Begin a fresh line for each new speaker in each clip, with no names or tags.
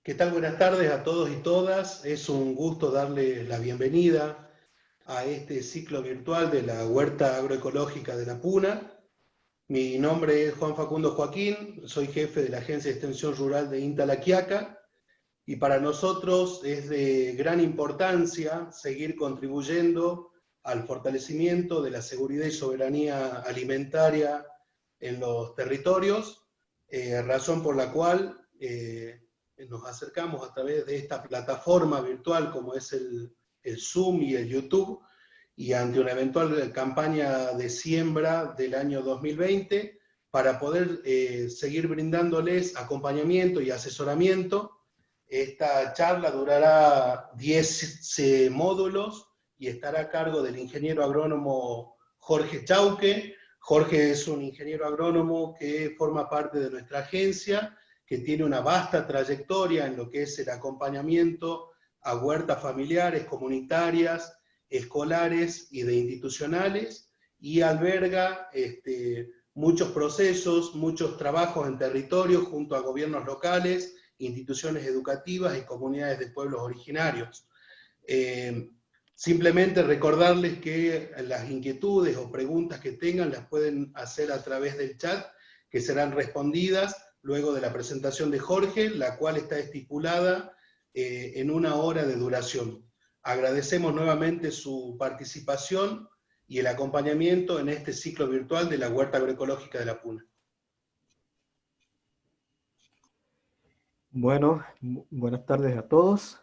¿Qué tal? Buenas tardes a todos y todas. Es un gusto darle la bienvenida a este ciclo virtual de la Huerta Agroecológica de la Puna. Mi nombre es Juan Facundo Joaquín, soy jefe de la Agencia de Extensión Rural de INTA La Quiaca, y para nosotros es de gran importancia seguir contribuyendo al fortalecimiento de la seguridad y soberanía alimentaria en los territorios, razón por la cual nos acercamos a través de esta plataforma virtual como es el Zoom y el YouTube, y ante una eventual campaña de siembra del año 2020, para poder seguir brindándoles acompañamiento y asesoramiento. Esta charla durará 10 módulos y estará a cargo del ingeniero agrónomo Jorge Chauque. Jorge es un ingeniero agrónomo que forma parte de nuestra agencia, que tiene una vasta trayectoria en lo que es el acompañamiento a huertas familiares, comunitarias, escolares y de institucionales, y alberga muchos procesos, muchos trabajos en territorio junto a gobiernos locales, instituciones educativas y comunidades de pueblos originarios. Simplemente recordarles que las inquietudes o preguntas que tengan las pueden hacer a través del chat, que serán respondidas luego de la presentación de Jorge, la cual está estipulada en 1 hora de duración. Agradecemos nuevamente su participación y el acompañamiento en este ciclo virtual de la Huerta Agroecológica de la Puna.
Bueno, buenas tardes a todos.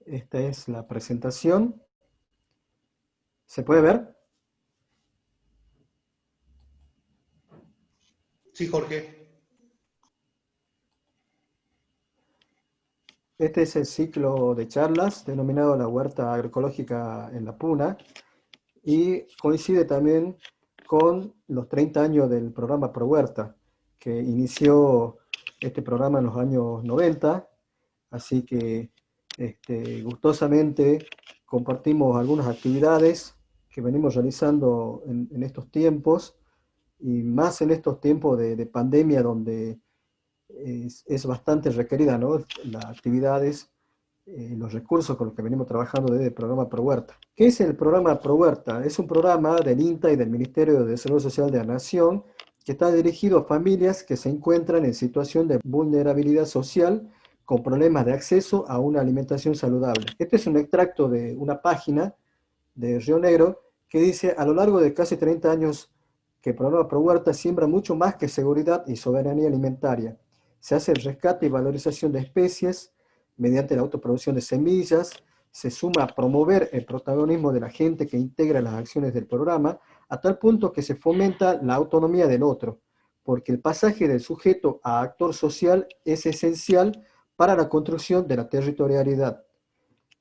Esta es la presentación. ¿Se puede ver?
Sí, Jorge.
Este es el ciclo de charlas denominado la Huerta Agroecológica en la Puna y coincide también con los 30 años del programa ProHuerta, que inició este programa en los años 90, así que gustosamente compartimos algunas actividades que venimos realizando en estos tiempos, y más en estos tiempos de pandemia donde es bastante requerida, ¿no? Las actividades, los recursos con los que venimos trabajando desde el programa ProHuerta. ¿Qué es el programa ProHuerta? Es un programa del INTA y del Ministerio de Desarrollo Social de la Nación que está dirigido a familias que se encuentran en situación de vulnerabilidad social con problemas de acceso a una alimentación saludable. Este es un extracto de una página de Río Negro que dice: a lo largo de casi 30 años que el programa ProHuerta siembra mucho más que seguridad y soberanía alimentaria. Se hace el rescate y valorización de especies mediante la autoproducción de semillas, se suma a promover el protagonismo de la gente que integra las acciones del programa, a tal punto que se fomenta la autonomía del otro, porque el pasaje del sujeto a actor social es esencial para la construcción de la territorialidad.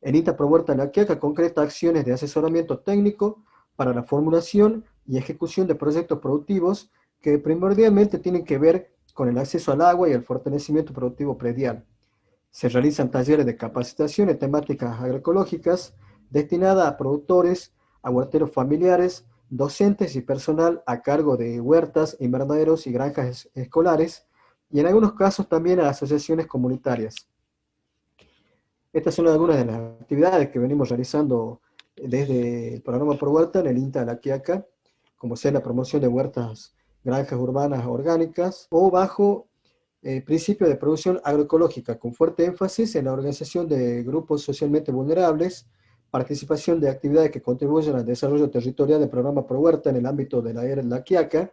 El INTA ProHuerta La Quiaca concreta acciones de asesoramiento técnico para la formulación y ejecución de proyectos productivos que primordialmente tienen que ver con el acceso al agua y el fortalecimiento productivo predial. Se realizan talleres de capacitación en temáticas agroecológicas destinadas a productores, a huerteros familiares, docentes y personal a cargo de huertas, invernaderos y granjas escolares, y en algunos casos también a asociaciones comunitarias. Estas son algunas de las actividades que venimos realizando desde el programa ProHuerta en el INTA de La Quiaca, como sea la promoción de huertas, granjas urbanas orgánicas, o bajo el principio de producción agroecológica, con fuerte énfasis en la organización de grupos socialmente vulnerables, participación de actividades que contribuyen al desarrollo territorial del programa ProHuerta en el ámbito de la AER La Quiaca,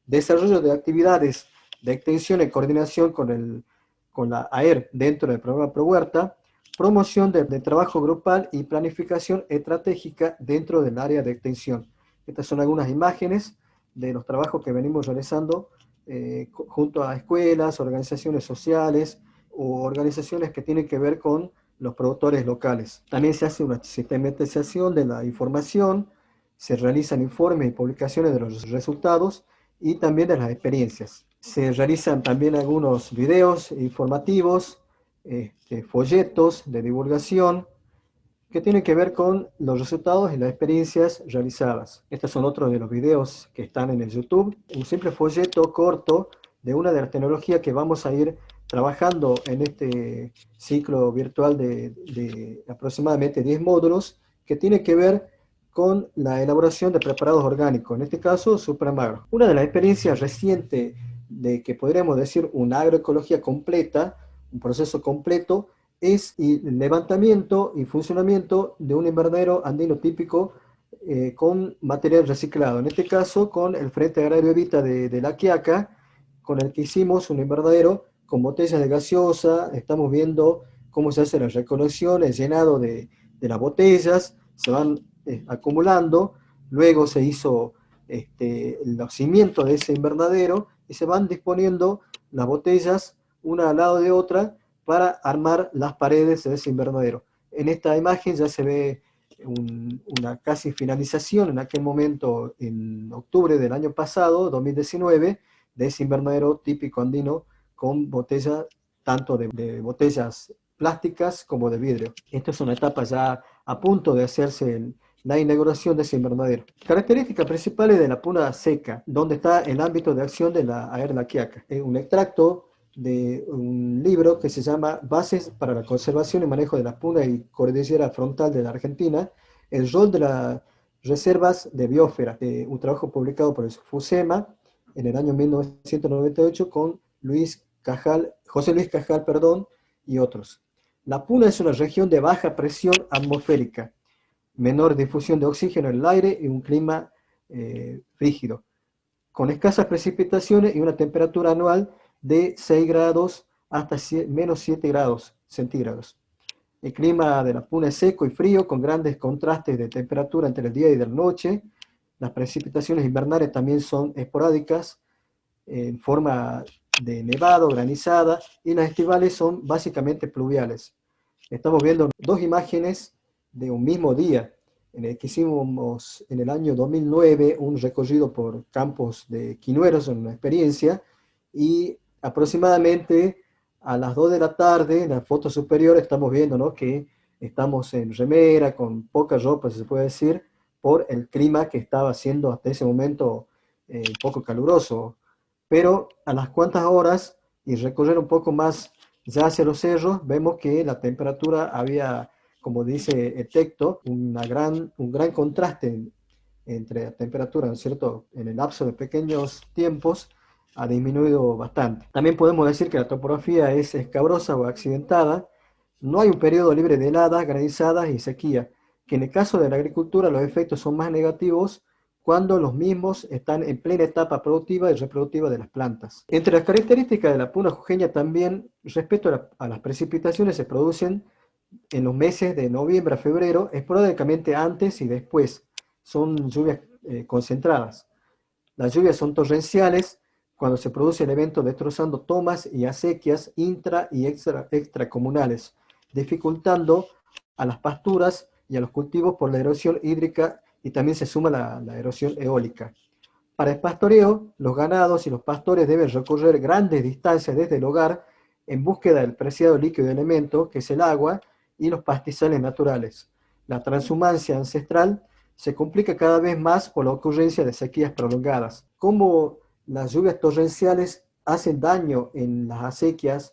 desarrollo de actividades de extensión en coordinación con la AER dentro del programa ProHuerta, promoción de trabajo grupal y planificación estratégica dentro del área de extensión. Estas son algunas imágenes de los trabajos que venimos realizando junto a escuelas, organizaciones sociales o organizaciones que tienen que ver con los productores locales. También se hace una sistematización de la información, se realizan informes y publicaciones de los resultados y también de las experiencias. Se realizan también algunos videos informativos, folletos de divulgación que tienen que ver con los resultados y las experiencias realizadas. Estos son otros de los videos que están en el YouTube. Un simple folleto corto de una de las tecnologías que vamos a ir trabajando en este ciclo virtual de aproximadamente 10 módulos que tiene que ver con la elaboración de preparados orgánicos, en este caso Supramagro. Una de las experiencias recientes de que podríamos decir una agroecología completa, un proceso completo, es el levantamiento y funcionamiento de un invernadero andino típico con material reciclado. En este caso, con el Frente Agrario Evita de La Quiaca, con el que hicimos un invernadero con botellas de gaseosa. Estamos viendo cómo se hace la recolección, el llenado de las botellas, se van acumulando. Luego se hizo los cimientos de ese invernadero y se van disponiendo las botellas una al lado de otra para armar las paredes de ese invernadero. En esta imagen ya se ve una casi finalización en aquel momento, en octubre del año pasado, 2019, de ese invernadero típico andino con botellas, tanto de botellas plásticas como de vidrio. Esta es una etapa ya a punto de hacerse la inauguración de ese invernadero. Características principales de la puna seca, donde está el ámbito de acción de la AER La Quiaca. Un extracto de un libro que se llama Bases para la conservación y manejo de la puna y cordillera frontal de la Argentina, el rol de las reservas de biosfera, un trabajo publicado por el FUSEMA en el año 1998 con José Luis Cajal, y otros. La puna es una región de baja presión atmosférica, menor difusión de oxígeno en el aire y un clima rígido, con escasas precipitaciones y una temperatura anual de 6 grados hasta menos 7 grados centígrados. El clima de la puna es seco y frío, con grandes contrastes de temperatura entre el día y la noche. Las precipitaciones invernales también son esporádicas, en forma de nevado, granizada, y las estivales son básicamente pluviales. Estamos viendo dos imágenes de un mismo día, en el que hicimos en el año 2009 un recorrido por campos de quinueros, en una experiencia, y aproximadamente a las 2 de la tarde, en la foto superior, estamos viendo, ¿no?, que estamos en remera, con poca ropa, si se puede decir, por el clima que estaba haciendo hasta ese momento un poco caluroso. Pero a las cuantas horas, y recorrer un poco más ya hacia los cerros, vemos que la temperatura había, como dice el texto, un gran contraste entre la temperatura, ¿no es cierto?, en el lapso de pequeños tiempos ha disminuido bastante. También podemos decir que la topografía es escabrosa o accidentada. No hay un periodo libre de heladas, granizadas y sequía, que en el caso de la agricultura los efectos son más negativos cuando los mismos están en plena etapa productiva y reproductiva de las plantas. Entre las características de la puna jujeña también, respecto a las precipitaciones, se producen en los meses de noviembre a febrero, esporádicamente antes y después. Son lluvias concentradas. Las lluvias son torrenciales cuando se produce el evento destrozando tomas y acequias intra y extracomunales, dificultando a las pasturas y a los cultivos por la erosión hídrica, y también se suma la erosión eólica. Para el pastoreo, los ganados y los pastores deben recorrer grandes distancias desde el hogar en búsqueda del preciado líquido de elemento, que es el agua, y los pastizales naturales. La transhumancia ancestral se complica cada vez más por la ocurrencia de sequías prolongadas. Como las lluvias torrenciales hacen daño en las acequias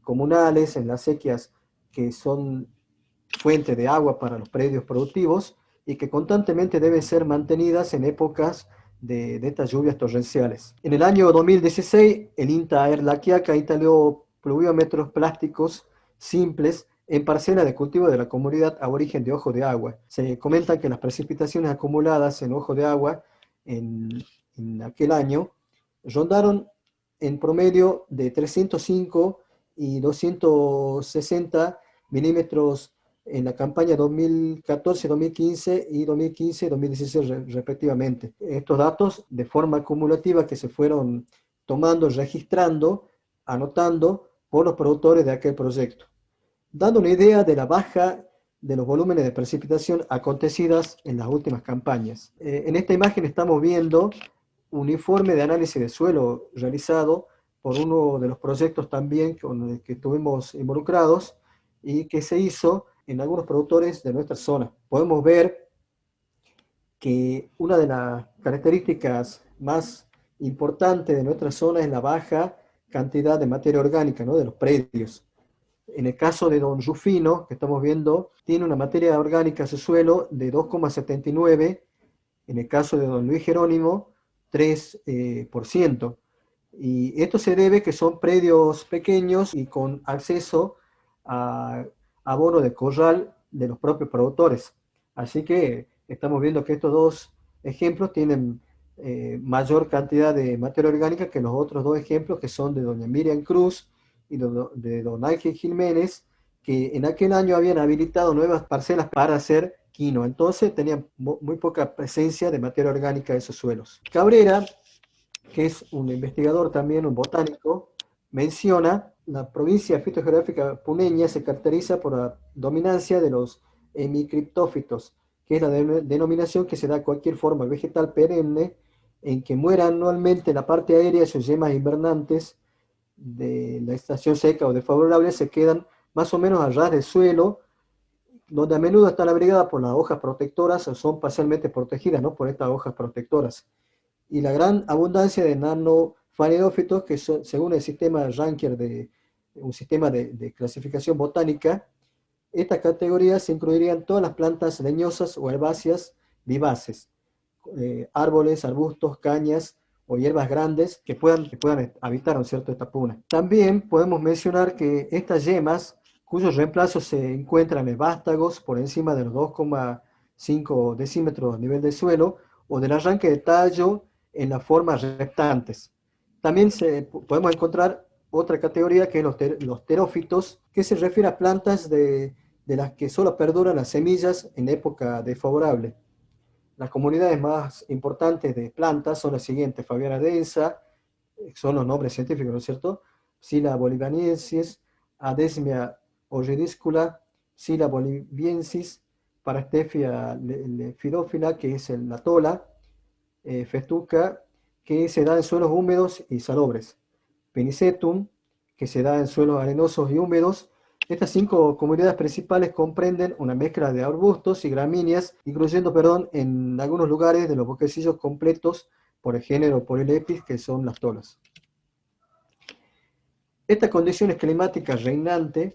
comunales, en las acequias que son fuente de agua para los predios productivos y que constantemente deben ser mantenidas en épocas de estas lluvias torrenciales. En el año 2016, el INTA AER La Quiaca instaló pluviómetros plásticos simples en parcelas de cultivo de la comunidad aborigen de Ojo de Agua. Se comenta que las precipitaciones acumuladas en Ojo de Agua en aquel año rondaron en promedio de 305 y 260 milímetros en la campaña 2014, 2015 y 2015-2016 respectivamente. Estos datos de forma acumulativa que se fueron tomando, registrando, anotando por los productores de aquel proyecto, dando una idea de la baja de los volúmenes de precipitación acontecidas en las últimas campañas. En esta imagen estamos viendo un informe de análisis de suelo realizado por uno de los proyectos también con el que estuvimos involucrados y que se hizo en algunos productores de nuestra zona. Podemos ver que una de las características más importantes de nuestra zona es la baja cantidad de materia orgánica, ¿no?, de los predios. En el caso de Don Rufino, que estamos viendo, tiene una materia orgánica su suelo de 2,79, en el caso de Don Luis Jerónimo, 3%. Y esto se debe que son predios pequeños y con acceso a abono de corral de los propios productores. Así que estamos viendo que estos dos ejemplos tienen mayor cantidad de materia orgánica que los otros dos ejemplos, que son de doña Miriam Cruz y de don Ángel Jiménez, que en aquel año habían habilitado nuevas parcelas para hacer quinoa. Entonces tenían muy poca presencia de materia orgánica en esos suelos. Cabrera, que es un investigador también, un botánico, menciona la provincia fitogeográfica puneña se caracteriza por la dominancia de los hemicriptófitos, que es la denominación que se da a cualquier forma vegetal perenne en que muera anualmente la parte aérea de sus yemas invernantes de la estación seca o desfavorable se quedan más o menos a ras del suelo, donde a menudo están abrigadas por las hojas protectoras o son parcialmente protegidas, ¿no?, por estas hojas protectoras. Y la gran abundancia de nanofanerófitos, que son, según el sistema Ranker, un sistema de clasificación botánica, estas categorías se incluirían todas las plantas leñosas o herbáceas vivaces, árboles, arbustos, cañas o hierbas grandes que puedan habitar, ¿no es cierto?, esta puna. También podemos mencionar que estas yemas, cuyos reemplazos se encuentran en vástagos por encima de los 2,5 decímetros a nivel del suelo, o del arranque de tallo en las formas reptantes. También podemos encontrar otra categoría que es los terófitos, que se refiere a plantas de las que solo perduran las semillas en época desfavorable. Las comunidades más importantes de plantas son las siguientes: Fabiana densa, son los nombres científicos, ¿no es cierto? Sila boliviensis, Adesmia orridiscula, Sila boliviensis, Parastefia lepidófila, que es la tola, Festuca, que se da en suelos húmedos y salobres, Penicetum, que se da en suelos arenosos y húmedos. Estas 5 comunidades principales comprenden una mezcla de arbustos y gramíneas, incluyendo, en algunos lugares de los bosquecillos completos por el género Polylepis, que son las tolas. Estas condiciones climáticas reinantes,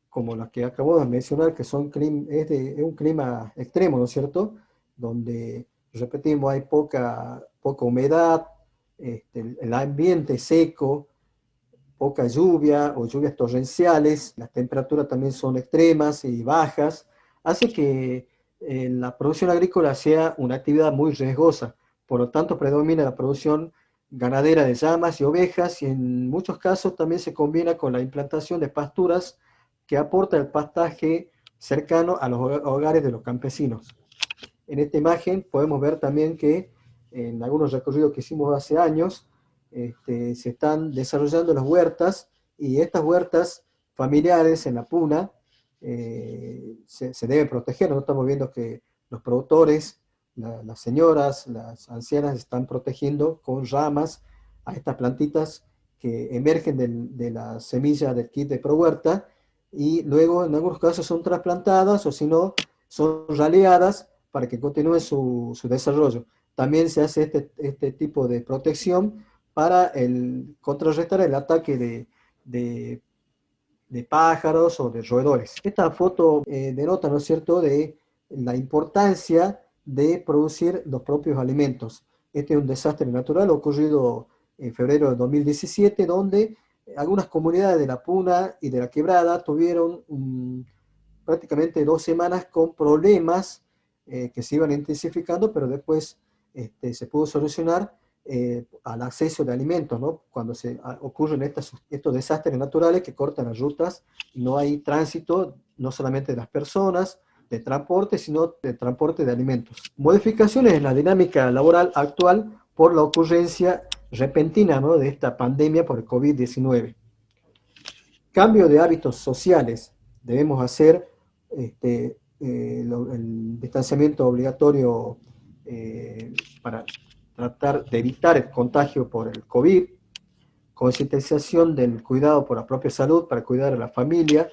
como las que acabo de mencionar, que es un clima extremo, ¿no es cierto?, donde, repetimos, hay poca humedad, el ambiente seco, poca lluvia o lluvias torrenciales, las temperaturas también son extremas y bajas, hace que la producción agrícola sea una actividad muy riesgosa. Por lo tanto, predomina la producción ganadera de llamas y ovejas, y en muchos casos también se combina con la implantación de pasturas que aporta el pastaje cercano a los hogares de los campesinos. En esta imagen podemos ver también que en algunos recorridos que hicimos hace años, se están desarrollando las huertas, y estas huertas familiares en la puna se deben proteger. Nosotros estamos viendo que los productores, las señoras, las ancianas están protegiendo con ramas a estas plantitas que emergen de la semilla del kit de ProHuerta, y luego en algunos casos son trasplantadas o si no son raleadas para que continúe su desarrollo. También se hace este tipo de protección para contrarrestar el ataque de pájaros o de roedores. Esta foto denota, ¿no es cierto?, de la importancia de producir los propios alimentos. Este es un desastre natural ocurrido en febrero de 2017, donde algunas comunidades de la Puna y de la Quebrada tuvieron prácticamente 2 semanas con problemas que se iban intensificando, pero después se pudo solucionar al acceso de alimentos, ¿no? Cuando ocurren estos desastres naturales que cortan las rutas, no hay tránsito, no solamente de las personas, de transporte, sino de transporte de alimentos. Modificaciones en la dinámica laboral actual por la ocurrencia repentina, ¿no?, de esta pandemia por el COVID-19. Cambio de hábitos sociales. Debemos hacer el distanciamiento obligatorio para tratar de evitar el contagio por el COVID, concientización del cuidado por la propia salud para cuidar a la familia,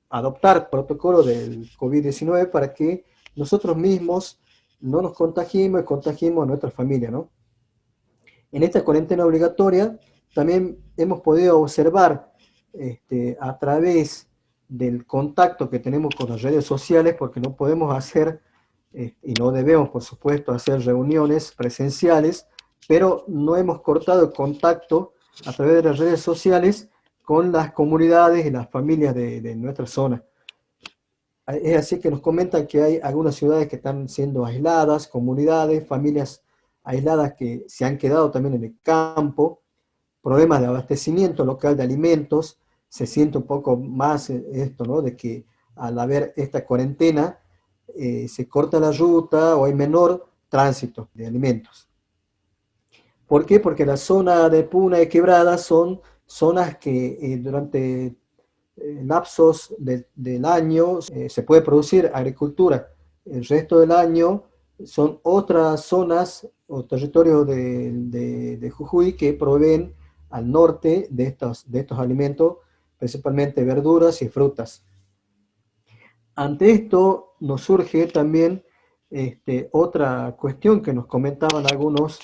adoptar protocolo del COVID-19 para que nosotros mismos no nos contagiemos y contagiemos a nuestra familia, ¿no? En esta cuarentena obligatoria también hemos podido observar a través del contacto que tenemos con las redes sociales, porque no podemos hacer, y no debemos, por supuesto, hacer reuniones presenciales, pero no hemos cortado el contacto a través de las redes sociales con las comunidades y las familias de nuestra zona. Es así que nos comentan que hay algunas ciudades que están siendo aisladas, comunidades, familias aisladas que se han quedado también en el campo, problemas de abastecimiento local de alimentos. Se siente un poco más esto, ¿no? De que al haber esta cuarentena se corta la ruta o hay menor tránsito de alimentos. ¿Por qué? Porque la zona de Puna y Quebrada son zonas que durante lapsos del año se puede producir agricultura. El resto del año son otras zonas o territorios de Jujuy que proveen al norte de estos alimentos, principalmente verduras y frutas. Ante esto nos surge también otra cuestión que nos comentaban algunos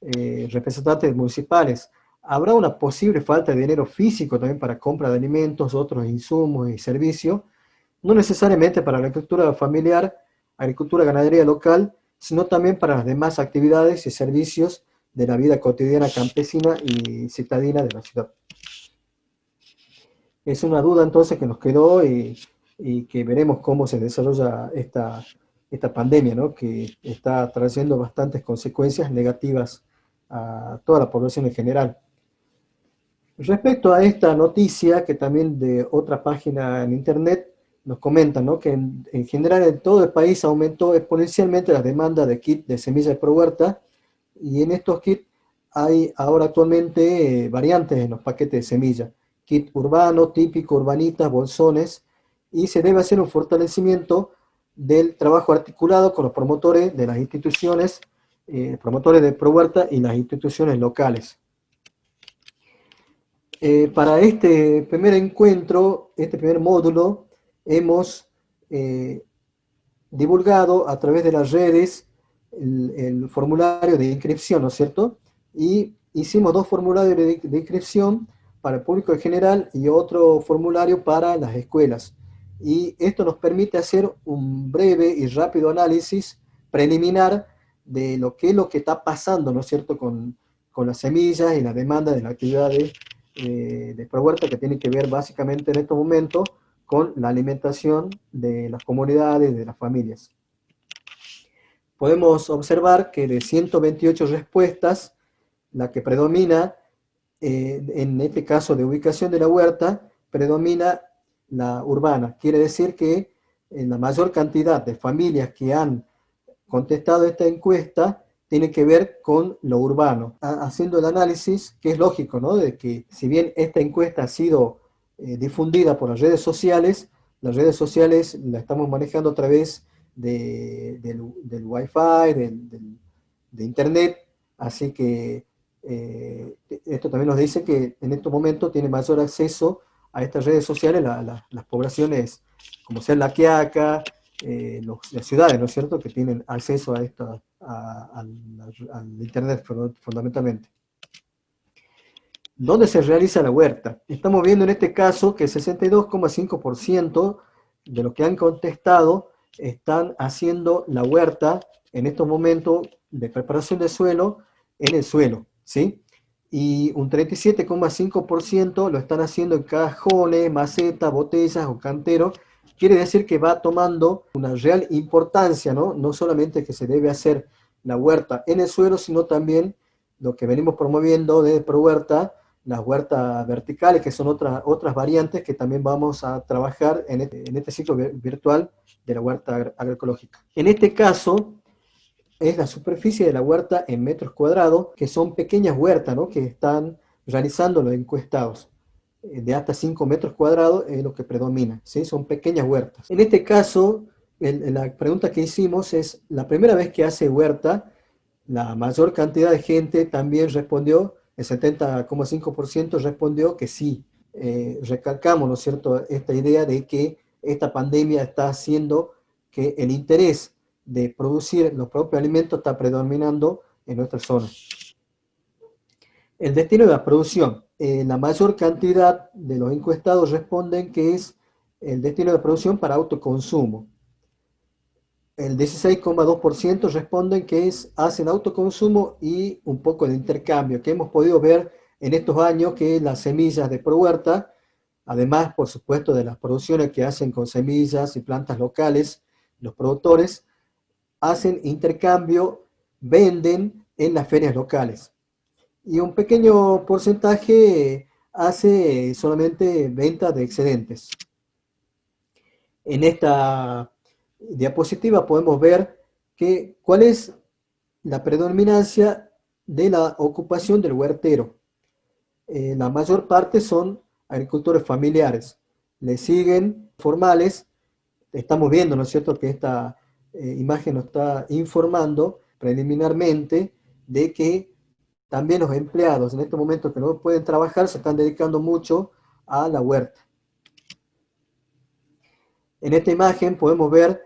representantes municipales. Habrá una posible falta de dinero físico también para compra de alimentos, otros insumos y servicios, no necesariamente para la agricultura familiar, agricultura ganadería local, sino también para las demás actividades y servicios de la vida cotidiana campesina y citadina de la ciudad. Es una duda entonces que nos quedó y que veremos cómo se desarrolla esta pandemia, ¿no? Que está trayendo bastantes consecuencias negativas a toda la población en general. Respecto a esta noticia, que también de otra página en internet nos comentan, ¿no? Que en general en todo el país aumentó exponencialmente la demanda de kits de semillas de prohuerta, y en estos kits hay ahora actualmente variantes en los paquetes de semilla: kit urbano, típico, urbanitas, bolsones, y se debe hacer un fortalecimiento del trabajo articulado con los promotores de las instituciones, promotores de prohuerta y las instituciones locales. Para este primer encuentro, este primer módulo, hemos divulgado a través de las redes el formulario de inscripción, ¿no es cierto? Y hicimos dos formularios de inscripción para el público en general y otro formulario para las escuelas. Y esto nos permite hacer un breve y rápido análisis preliminar de lo que está pasando, ¿no es cierto?, con las semillas y la demanda de las actividades de prohuerta, que tiene que ver básicamente en estos momentos con la alimentación de las comunidades, de las familias. Podemos observar que de 128 respuestas, la que predomina, en este caso de ubicación de la huerta, predomina la urbana. Quiere decir que en la mayor cantidad de familias que han contestado esta encuesta tiene que ver con lo urbano. Haciendo el análisis, que es lógico, ¿no? De que si bien esta encuesta ha sido difundida por las redes sociales la estamos manejando a través del Wi-Fi, de Internet, así que esto también nos dice que en estos momentos tiene mayor acceso a estas redes sociales las poblaciones, como sea La Quiaca, las ciudades, ¿no es cierto?, que tienen acceso al Internet fundamentalmente. ¿Dónde se realiza la huerta? Estamos viendo en este caso que el 62,5% de los que han contestado están haciendo la huerta en estos momentos de preparación de suelo en el suelo, ¿sí? Y un 37,5% lo están haciendo en cajones, macetas, botellas o canteros. Quiere decir que va tomando una real importancia, ¿no? No solamente que se debe hacer la huerta en el suelo, sino también lo que venimos promoviendo de ProHuerta, las huertas verticales, que son otras variantes que también vamos a trabajar en este ciclo virtual de la huerta agroecológica. En este caso, es la superficie de la huerta en metros cuadrados, que son pequeñas huertas, ¿no?, que están realizando los encuestados. De hasta 5 metros cuadrados es lo que predomina, ¿sí? Son pequeñas huertas. En este caso, la pregunta que hicimos es: la primera vez que hace huerta, la mayor cantidad de gente también respondió, el 70,5% respondió que sí. Recalcamos, ¿no es cierto?, esta idea de que esta pandemia está haciendo que el interés de producir los propios alimentos está predominando en nuestra zona. El destino de la producción. La mayor cantidad de los encuestados responden que es el destino de producción para autoconsumo. El 16,2% responden que hacen autoconsumo y un poco de intercambio, que hemos podido ver en estos años que las semillas de ProHuerta, además, por supuesto, de las producciones que hacen con semillas y plantas locales, los productores hacen intercambio, venden en las ferias locales. Y un pequeño porcentaje hace solamente venta de excedentes. En esta diapositiva podemos ver cuál es la predominancia de la ocupación del huertero. La mayor parte son agricultores familiares. Le siguen formales. Estamos viendo, ¿no es cierto?, que esta imagen nos está informando preliminarmente de que también los empleados en estos momentos que no pueden trabajar se están dedicando mucho a la huerta. En esta imagen podemos ver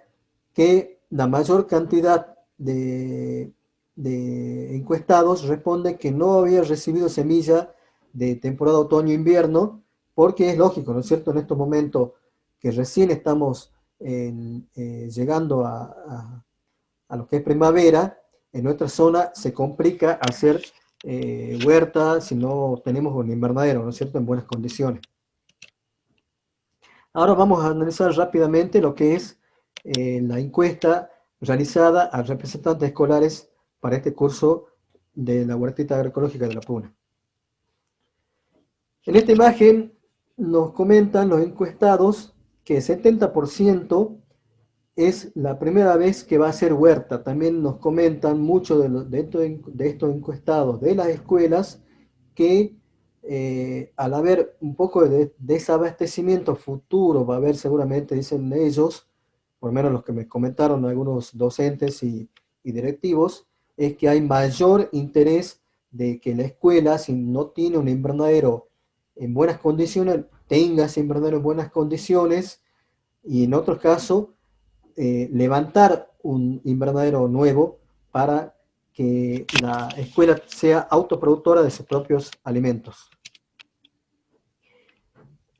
que la mayor cantidad de encuestados responden que no había recibido semilla de temporada otoño-invierno, porque es lógico, ¿no es cierto?, en estos momentos que recién estamos llegando a lo que es primavera, en nuestra zona se complica hacer huerta si no tenemos un invernadero, ¿no es cierto?, en buenas condiciones. Ahora vamos a analizar rápidamente lo que es la encuesta realizada a representantes escolares para este curso de la huertita agroecológica de la Puna. En esta imagen nos comentan los encuestados que el 70% es la primera vez que va a hacer huerta. También nos comentan mucho de estos encuestados de las escuelas que al haber un poco de desabastecimiento futuro, va a haber seguramente, dicen ellos, por lo menos los que me comentaron algunos docentes y directivos, es que hay mayor interés de que la escuela, si no tiene un invernadero en buenas condiciones, tenga ese invernadero en buenas condiciones, y en otro caso, levantar un invernadero nuevo para que la escuela sea autoproductora de sus propios alimentos.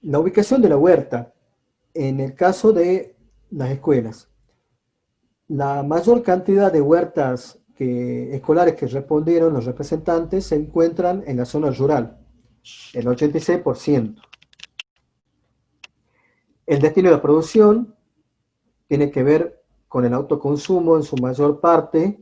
La ubicación de la huerta, en el caso de las escuelas. La mayor cantidad de huertas escolares que respondieron los representantes se encuentran en la zona rural, el 86%. El destino de producción tiene que ver con el autoconsumo en su mayor parte.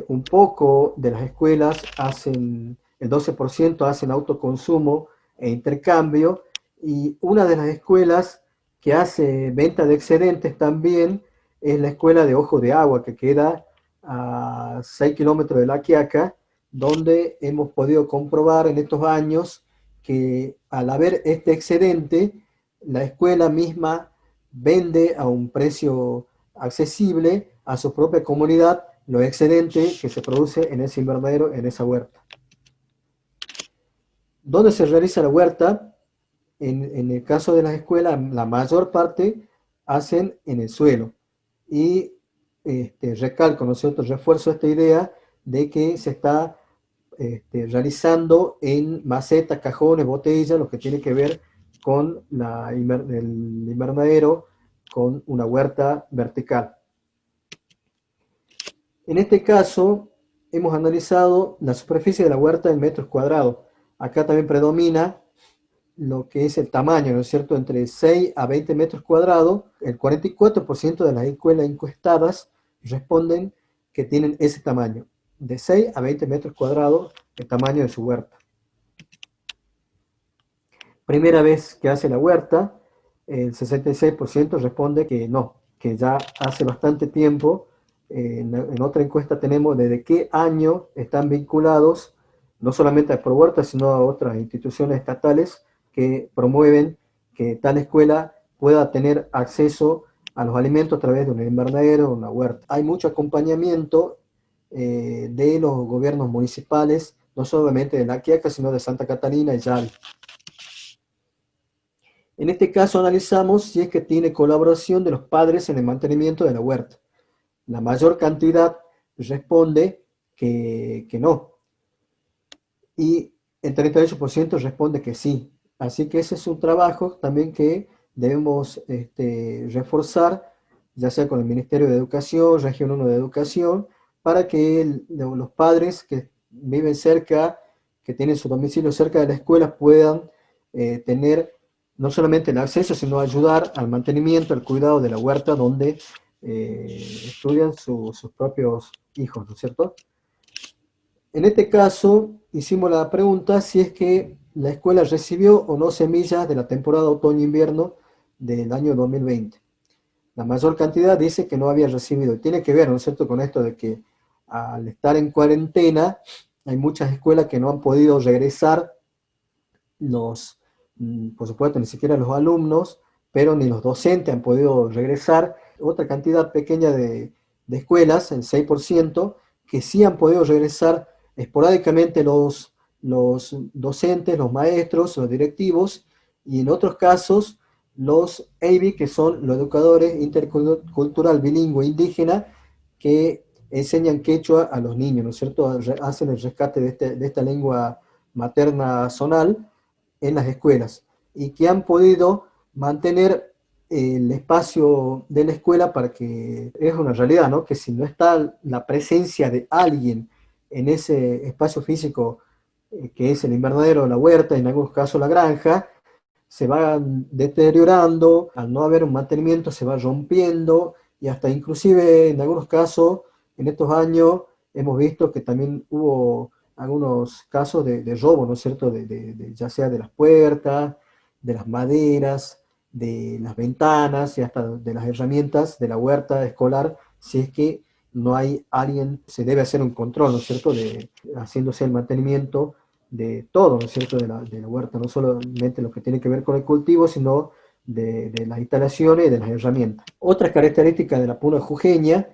Un poco de las escuelas el 12% hacen autoconsumo e intercambio, y una de las escuelas que hace venta de excedentes también es la escuela de Ojo de Agua, que queda a 6 kilómetros de La Quiaca, donde hemos podido comprobar en estos años que al haber este excedente, la escuela misma vende a un precio accesible a su propia comunidad lo excedente que se produce en ese invernadero, en esa huerta. ¿Dónde se realiza la huerta? En el caso de las escuelas, la mayor parte hacen en el suelo. Y recalco, ¿no es cierto?, refuerzo esta idea de que se está realizando en macetas, cajones, botellas, lo que tiene que ver con el invernadero, con una huerta vertical. En este caso, hemos analizado la superficie de la huerta en metros cuadrados. Acá también predomina lo que es el tamaño, ¿no es cierto?, entre 6 a 20 metros cuadrados. El 44% de las escuelas encuestadas responden que tienen ese tamaño, de 6 a 20 metros cuadrados el tamaño de su huerta. Primera vez que hace la huerta, el 66% responde que no, que ya hace bastante tiempo. En otra encuesta tenemos desde qué año están vinculados, no solamente a ProHuerta, sino a otras instituciones estatales que promueven que tal escuela pueda tener acceso a los alimentos a través de un invernadero o una huerta. Hay mucho acompañamiento de los gobiernos municipales, no solamente de La Quiaca, sino de Santa Catalina y Yal. En este caso analizamos si es que tiene colaboración de los padres en el mantenimiento de la huerta. La mayor cantidad responde que no. y el 38% responde que sí. Así que ese es un trabajo también que debemos reforzar, ya sea con el Ministerio de Educación, Región 1 de Educación, para que los padres que viven cerca, que tienen su domicilio cerca de la escuela, puedan tener no solamente el acceso, sino ayudar al mantenimiento, al cuidado de la huerta donde estudian sus propios hijos, ¿no es cierto? En este caso, hicimos la pregunta si es que la escuela recibió o no semillas de la temporada otoño-invierno del año 2020. La mayor cantidad dice que no había recibido. Y tiene que ver, ¿no es cierto?, con esto de que al estar en cuarentena, hay muchas escuelas que no han podido regresar por supuesto, ni siquiera los alumnos, pero ni los docentes han podido regresar. Otra cantidad pequeña de escuelas, el 6%, que sí han podido regresar esporádicamente los docentes, los maestros, los directivos, y en otros casos los EIBI, que son los educadores intercultural bilingüe indígena, que enseñan quechua a los niños, ¿no es cierto? Hacen el rescate de esta lengua materna zonal en las escuelas y que han podido mantener el espacio de la escuela para que, es una realidad, ¿no?, que si no está la presencia de alguien en ese espacio físico, que es el invernadero, la huerta, en algunos casos la granja, se va deteriorando, al no haber un mantenimiento se va rompiendo y hasta inclusive en algunos casos, en estos años, hemos visto que también hubo algunos casos de robo, ¿no es cierto?, ya sea de las puertas, de las maderas, de las ventanas y hasta de las herramientas de la huerta escolar, si es que no hay alguien, se debe hacer un control, ¿no es cierto?, haciéndose el mantenimiento de todo, ¿no es cierto?, de la huerta, no solamente lo que tiene que ver con el cultivo, sino de las instalaciones y de las herramientas. Otra característica de la puna jujeña,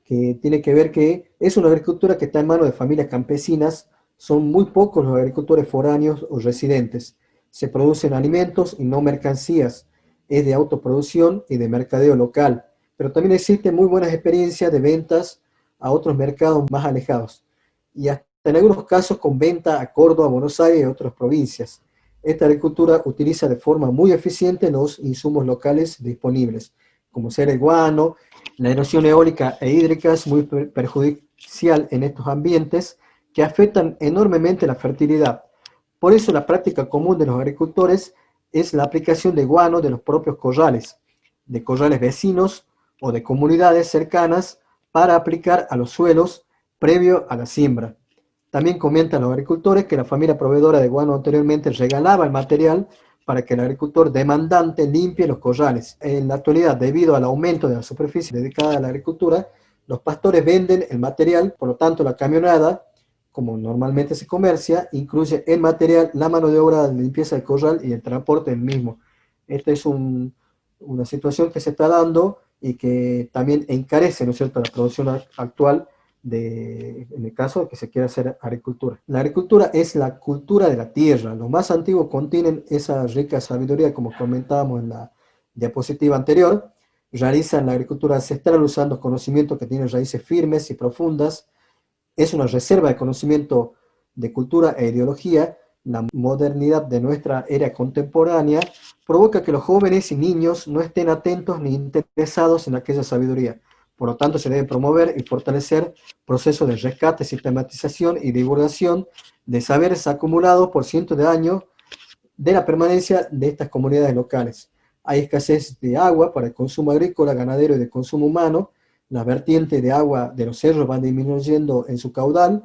que tiene que ver que es una agricultura que está en manos de familias campesinas, son muy pocos los agricultores foráneos o residentes. Se producen alimentos y no mercancías, es de autoproducción y de mercadeo local, pero también existen muy buenas experiencias de ventas a otros mercados más alejados. Y hasta en algunos casos con venta a Córdoba, Buenos Aires y otras provincias. Esta agricultura utiliza de forma muy eficiente los insumos locales disponibles, como ser el guano. La erosión eólica e hídrica es muy perjudicial en estos ambientes que afectan enormemente la fertilidad. Por eso la práctica común de los agricultores es la aplicación de guano de los propios corrales, de corrales vecinos o de comunidades cercanas para aplicar a los suelos previo a la siembra. También comentan los agricultores que la familia proveedora de guano anteriormente regalaba el material para que el agricultor demandante limpie los corrales. En la actualidad, debido al aumento de la superficie dedicada a la agricultura, los pastores venden el material, por lo tanto la camionada, como normalmente se comercia, incluye el material, la mano de obra de limpieza del corral y el transporte del mismo. Esta es una situación que se está dando y que también encarece, ¿no es cierto?, la producción actual en el caso de que se quiera hacer agricultura. La agricultura es la cultura de la tierra. Los más antiguos contienen esa rica sabiduría, como comentábamos en la diapositiva anterior. Realizan la agricultura ancestral usando conocimientos que tienen raíces firmes y profundas. Es una reserva de conocimiento de cultura e ideología. La modernidad de nuestra era contemporánea provoca que los jóvenes y niños no estén atentos ni interesados en aquella sabiduría. Por lo tanto, se deben promover y fortalecer procesos de rescate, sistematización y divulgación de saberes acumulados por cientos de años de la permanencia de estas comunidades locales. Hay escasez de agua para el consumo agrícola, ganadero y de consumo humano. Las vertientes de agua de los cerros van disminuyendo en su caudal,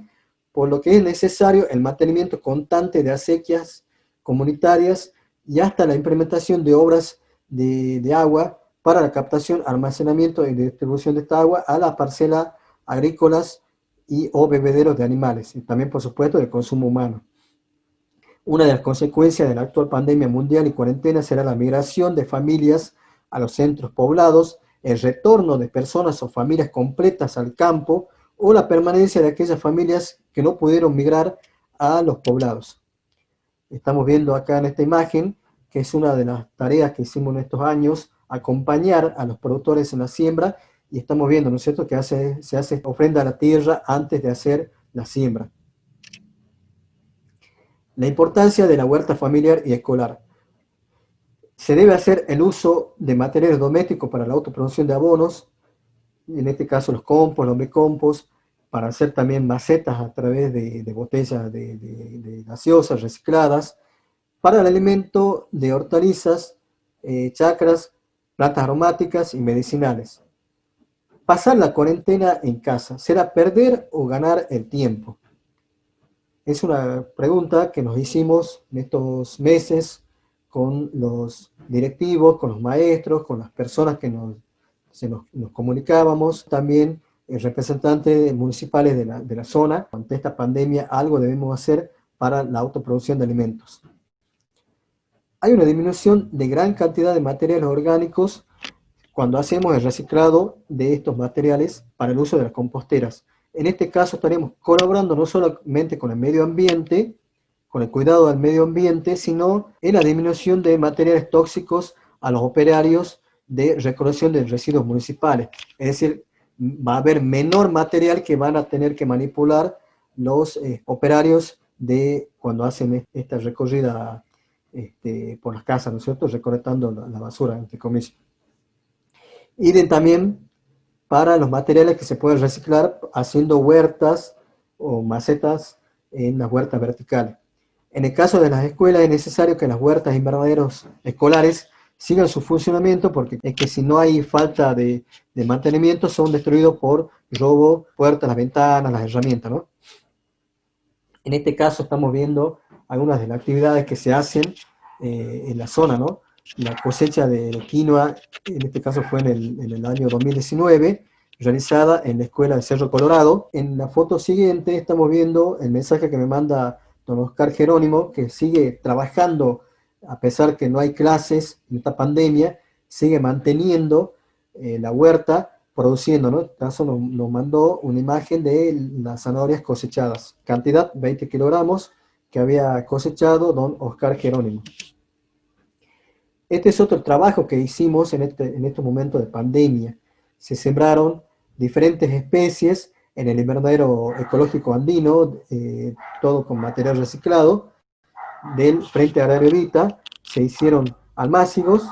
por lo que es necesario el mantenimiento constante de acequias comunitarias y hasta la implementación de obras de agua para la captación, almacenamiento y distribución de esta agua a las parcelas agrícolas y o bebederos de animales, y también por supuesto del consumo humano. Una de las consecuencias de la actual pandemia mundial y cuarentena será la migración de familias a los centros poblados, el retorno de personas o familias completas al campo o la permanencia de aquellas familias que no pudieron migrar a los poblados. Estamos viendo acá en esta imagen que es una de las tareas que hicimos en estos años, acompañar a los productores en la siembra, y estamos viendo, ¿no es cierto?, que se hace ofrenda a la tierra antes de hacer la siembra. La importancia de la huerta familiar y escolar. Se debe hacer el uso de materiales domésticos para la autoproducción de abonos, en este caso los compost, los compost, para hacer también macetas a través de botellas de gaseosas recicladas, para el alimento de hortalizas, chacras, plantas aromáticas y medicinales. Pasar la cuarentena en casa, ¿será perder o ganar el tiempo? Es una pregunta que nos hicimos en estos meses con los directivos, con los maestros, con las personas que nos comunicábamos, también representantes municipales de la zona. Ante esta pandemia algo debemos hacer para la autoproducción de alimentos. Hay una disminución de gran cantidad de materiales orgánicos cuando hacemos el reciclado de estos materiales para el uso de las composteras. En este caso estaremos colaborando no solamente con el medio ambiente, con el cuidado del medio ambiente, sino en la disminución de materiales tóxicos a los operarios de recolección de residuos municipales. Es decir, va a haber menor material que van a tener que manipular los operarios de cuando hacen esta recorrida por las casas, ¿no es cierto?, recolectando la basura, entre comillas. Y también para los materiales que se pueden reciclar haciendo huertas o macetas en las huertas verticales. En el caso de las escuelas es necesario que las huertas e invernaderos escolares sigan su funcionamiento, porque es que si no hay falta de mantenimiento son destruidos por robo, puertas, las ventanas, las herramientas, ¿no? En este caso estamos viendo algunas de las actividades que se hacen en la zona, ¿no? La cosecha de quinoa, en este caso fue en el año 2019, realizada en la escuela de Cerro Colorado. En la foto siguiente estamos viendo el mensaje que me manda don Oscar Jerónimo, que sigue trabajando, a pesar que no hay clases en esta pandemia, sigue manteniendo la huerta, produciendo, ¿no? En este caso nos mandó una imagen de las zanahorias cosechadas, cantidad 20 kilogramos que había cosechado don Oscar Jerónimo. Este es otro trabajo que hicimos en estos momentos de pandemia. Se sembraron diferentes especies en el invernadero ecológico andino, todo con material reciclado, del Frente Agrario Evita. Se hicieron almácigos.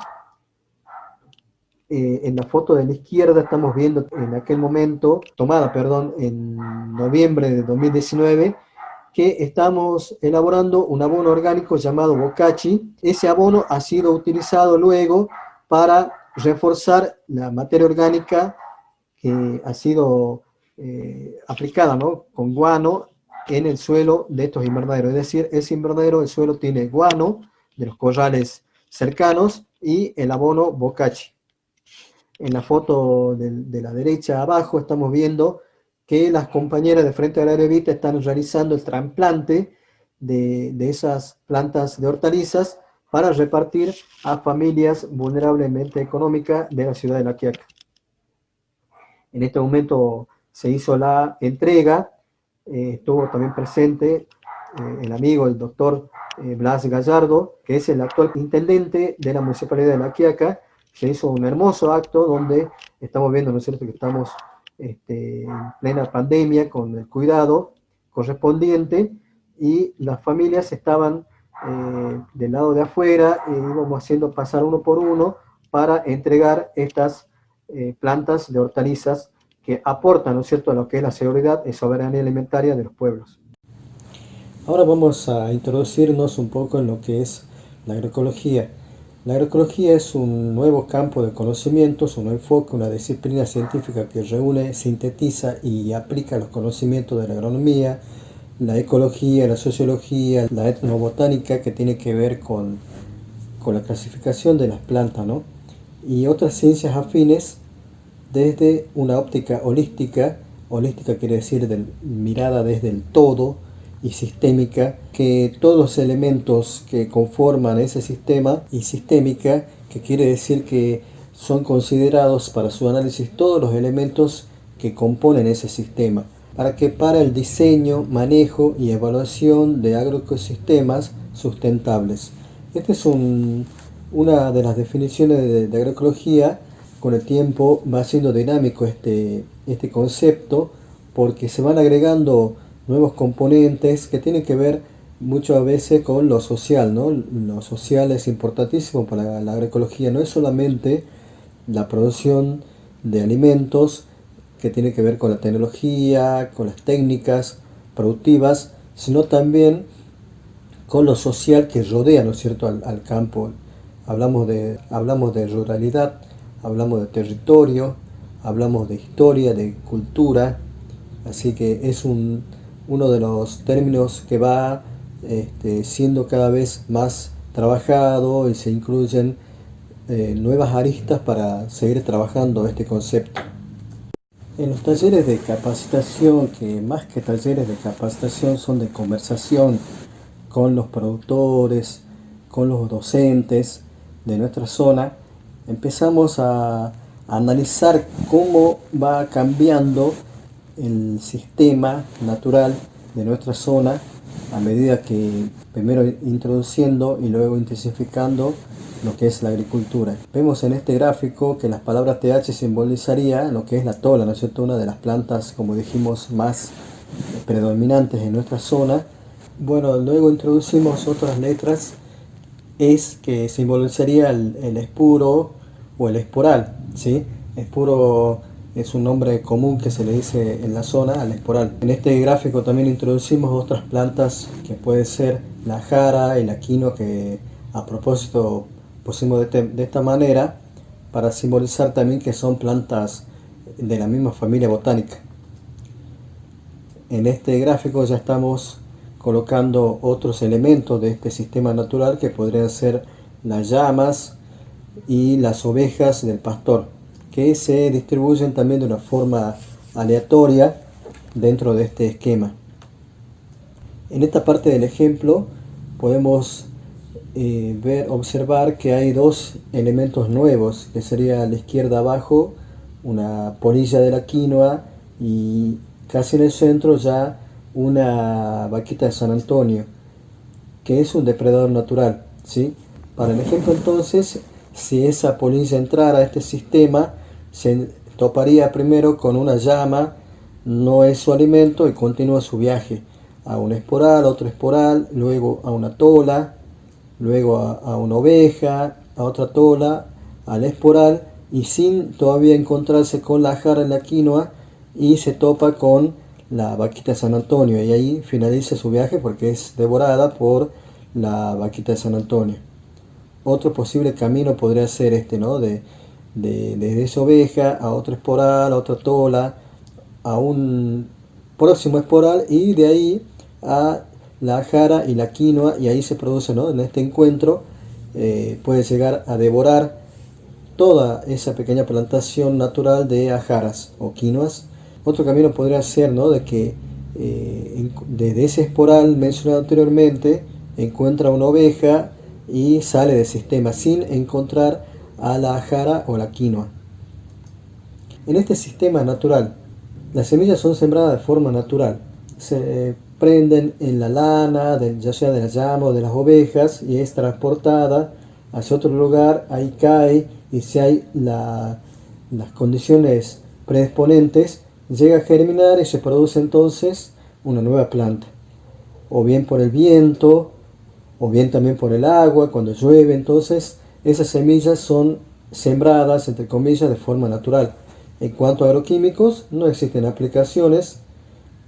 En la foto de la izquierda estamos viendo en aquel momento, tomada, perdón, en noviembre de 2019, que estamos elaborando un abono orgánico llamado Bocachi. Ese abono ha sido utilizado luego para reforzar la materia orgánica que ha sido aplicada, ¿no?, con guano en el suelo de estos invernaderos. Es decir, ese invernadero, el suelo tiene guano de los corrales cercanos y el abono Bocachi. En la foto de la derecha abajo estamos viendo que las compañeras de Frente Agrario Evita están realizando el trasplante de esas plantas de hortalizas para repartir a familias vulnerablemente económicas de la ciudad de La Quiaca. En este momento se hizo la entrega, estuvo también presente el amigo, el doctor Blas Gallardo, que es el actual intendente de la Municipalidad de La Quiaca. Se hizo un hermoso acto donde estamos viendo, ¿no es cierto?, que estamos en plena pandemia con el cuidado correspondiente y las familias estaban del lado de afuera y íbamos haciendo pasar uno por uno para entregar estas plantas de hortalizas que aportan, ¿no es cierto?, a lo que es la seguridad y soberanía alimentaria de los pueblos. Ahora vamos a introducirnos un poco en lo que es la agroecología. La agroecología es un nuevo campo de conocimientos, un enfoque, una disciplina científica que reúne, sintetiza y aplica los conocimientos de la agronomía, la ecología, la sociología, la etnobotánica, que tiene que ver con la clasificación de las plantas, ¿no?, y otras ciencias afines desde una óptica holística. Holística quiere decir mirada desde el todo, y sistémica, que todos los elementos que conforman ese sistema, y sistémica, que quiere decir que son considerados para su análisis todos los elementos que componen ese sistema, para que para el diseño, manejo y evaluación de agroecosistemas sustentables. Esta es una de las definiciones de agroecología. Con el tiempo va siendo dinámico este concepto, porque se van agregando nuevos componentes que tienen que ver muchas veces con lo social, ¿no? Lo social es importantísimo para la agroecología, no es solamente la producción de alimentos que tiene que ver con la tecnología, con las técnicas productivas, sino también con lo social que rodea, ¿no es cierto?, al campo. Hablamos de ruralidad, hablamos de territorio, hablamos de historia, de cultura, así que es uno de los términos que va siendo cada vez más trabajado y se incluyen nuevas aristas para seguir trabajando este concepto. En los talleres de capacitación, que más que talleres de capacitación son de conversación con los productores, con los docentes de nuestra zona, empezamos a analizar cómo va cambiando el sistema natural de nuestra zona a medida que primero introduciendo y luego intensificando lo que es la agricultura. Vemos en este gráfico que las palabras TH simbolizaría lo que es la tola, ¿no es cierto? Una de las plantas, como dijimos, más predominantes en nuestra zona. Bueno, luego introducimos otras letras, es que simbolizaría el espuro o el esporal, ¿sí? Espuro es un nombre común que se le dice en la zona al esporal. En este gráfico también introducimos otras plantas que puede ser la jara y la quinoa, que a propósito pusimos de esta manera para simbolizar también que son plantas de la misma familia botánica. En este gráfico ya estamos colocando otros elementos de este sistema natural que podrían ser las llamas y las ovejas del pastor, que se distribuyen también de una forma aleatoria dentro de este esquema. En esta parte del ejemplo podemos observar que hay dos elementos nuevos, que sería a la izquierda abajo una polilla de la quinoa y casi en el centro ya una vaquita de San Antonio, que es un depredador natural, ¿sí? Para el ejemplo entonces, si esa polilla entrara a este sistema, se toparía primero con una llama, no es su alimento y continúa su viaje a un esporal, a otro esporal, luego a una tola, luego a una oveja, a otra tola, al esporal, y sin todavía encontrarse con la jara en la quinoa, y se topa con la vaquita de San Antonio, y ahí finaliza su viaje porque es devorada por la vaquita de San Antonio. Otro posible camino podría ser este, ¿no? De esa oveja a otro esporal, a otra tola, a un próximo esporal y de ahí a la jara y la quinoa, y ahí se produce, ¿no? En este encuentro puede llegar a devorar toda esa pequeña plantación natural de ajaras o quinoas. Otro camino podría ser, ¿no? De que desde ese esporal mencionado anteriormente encuentra una oveja y sale del sistema sin encontrar a la ajara o la quinoa. En este sistema natural, las semillas son sembradas de forma natural. Se prenden en la lana, ya sea de la llama o de las ovejas, y es transportada hacia otro lugar, ahí cae, y si hay las condiciones predisponentes, llega a germinar y se produce entonces una nueva planta. O bien por el viento, o bien también por el agua, cuando llueve, entonces esas semillas son sembradas, entre comillas, de forma natural. En cuanto a agroquímicos, no existen aplicaciones,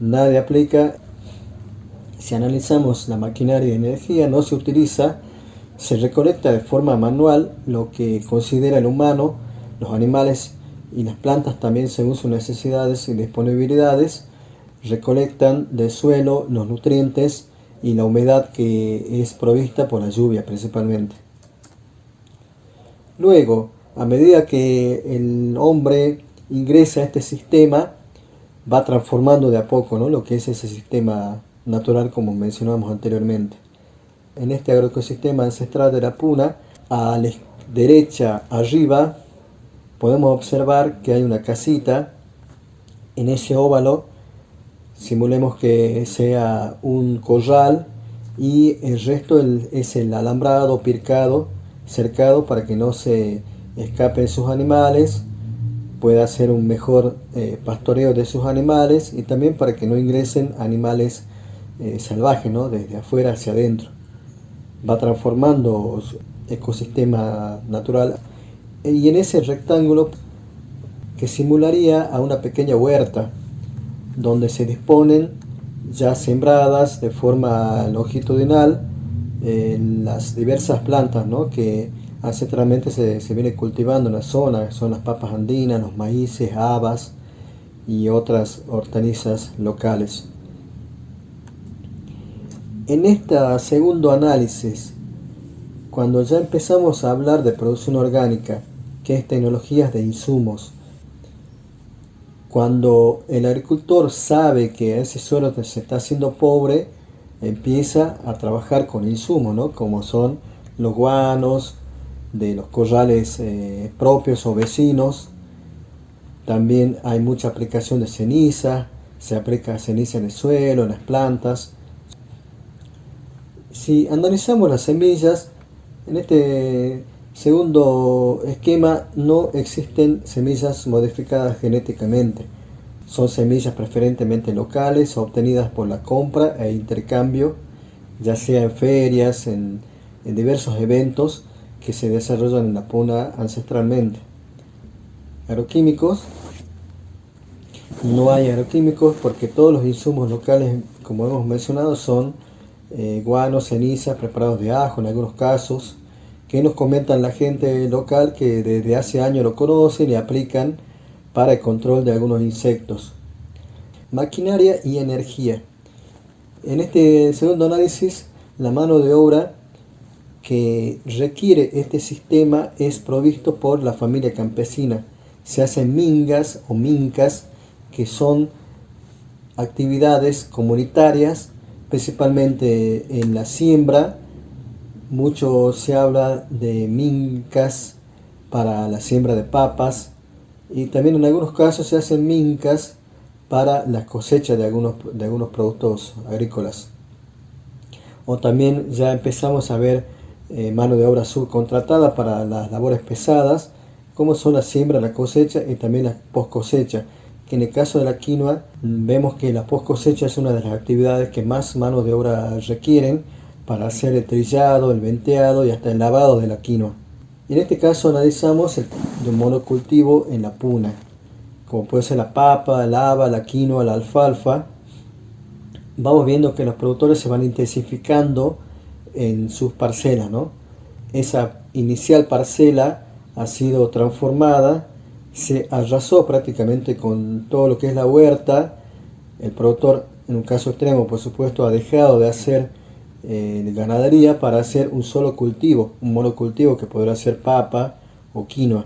nadie aplica. Si analizamos la maquinaria de energía, no se utiliza, se recolecta de forma manual lo que considera el humano, los animales y las plantas también según sus necesidades y disponibilidades, recolectan del suelo los nutrientes y la humedad que es provista por la lluvia principalmente. Luego, a medida que el hombre ingresa a este sistema, va transformando de a poco, ¿no? Lo que es ese sistema natural como mencionamos anteriormente. En este agroecosistema ancestral de la puna, a la derecha arriba podemos observar que hay una casita. En ese óvalo simulemos que sea un corral y el resto es el alambrado, pircado, cercado para que no se escapen sus animales, pueda hacer un mejor pastoreo de sus animales y también para que no ingresen animales salvaje, ¿no? Desde afuera hacia adentro. Va transformando su ecosistema natural y en ese rectángulo que simularía a una pequeña huerta donde se disponen ya sembradas de forma longitudinal las diversas plantas, ¿no? Que ancestralmente se viene cultivando en la zona, son las papas andinas, los maíces, habas y otras hortalizas locales. En este segundo análisis, cuando ya empezamos a hablar de producción orgánica, que es tecnologías de insumos, cuando el agricultor sabe que ese suelo se está haciendo pobre, empieza a trabajar con insumos, ¿no? Como son los guanos de los corrales propios o vecinos. También hay mucha aplicación de ceniza, se aplica ceniza en el suelo, en las plantas. Si analizamos las semillas, en este segundo esquema no existen semillas modificadas genéticamente. Son semillas preferentemente locales, obtenidas por la compra e intercambio, ya sea en ferias, en diversos eventos que se desarrollan en la puna ancestralmente. Agroquímicos. No hay agroquímicos porque todos los insumos locales, como hemos mencionado, son guanos, cenizas, preparados de ajo en algunos casos, que nos comentan la gente local que desde hace años lo conocen y aplican para el control de algunos insectos. Maquinaria y energía. En este segundo análisis, la mano de obra que requiere este sistema es provisto por la familia campesina. Se hacen mingas o mincas, que son actividades comunitarias, principalmente en la siembra. Mucho se habla de mincas para la siembra de papas y también en algunos casos se hacen mincas para la cosecha de algunos productos agrícolas. O también ya empezamos a ver mano de obra subcontratada para las labores pesadas, como son la siembra, la cosecha y también la post cosecha, que en el caso de la quinoa vemos que la post cosecha es una de las actividades que más mano de obra requieren para hacer el trillado, el venteado y hasta el lavado de la quinoa. Y en este caso analizamos el monocultivo en la puna, como puede ser la papa, la haba, la quinoa, la alfalfa. Vamos viendo que los productores se van intensificando en sus parcelas, ¿no? Esa inicial parcela ha sido transformada, se arrasó prácticamente con todo lo que es la huerta. El productor, en un caso extremo, por supuesto, ha dejado de hacer ganadería para hacer un solo cultivo, un monocultivo que podrá ser papa o quinoa.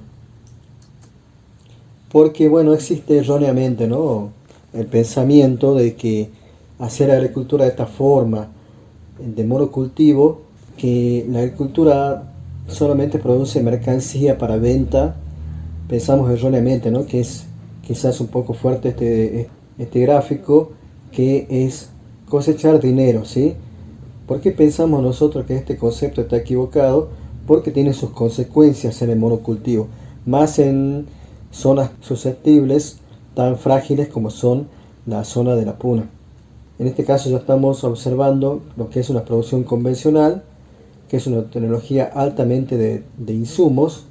Porque, bueno, existe erróneamente, ¿no?, el pensamiento de que hacer agricultura de esta forma, de monocultivo, que la agricultura solamente produce mercancía para venta. Pensamos erróneamente, ¿no?, que es quizás un poco fuerte este gráfico, que es cosechar dinero, ¿sí? ¿Por qué pensamos nosotros que este concepto está equivocado? Porque tiene sus consecuencias en el monocultivo, más en zonas susceptibles, tan frágiles como son la zona de la puna. En este caso ya estamos observando lo que es una producción convencional, que es una tecnología altamente de insumos.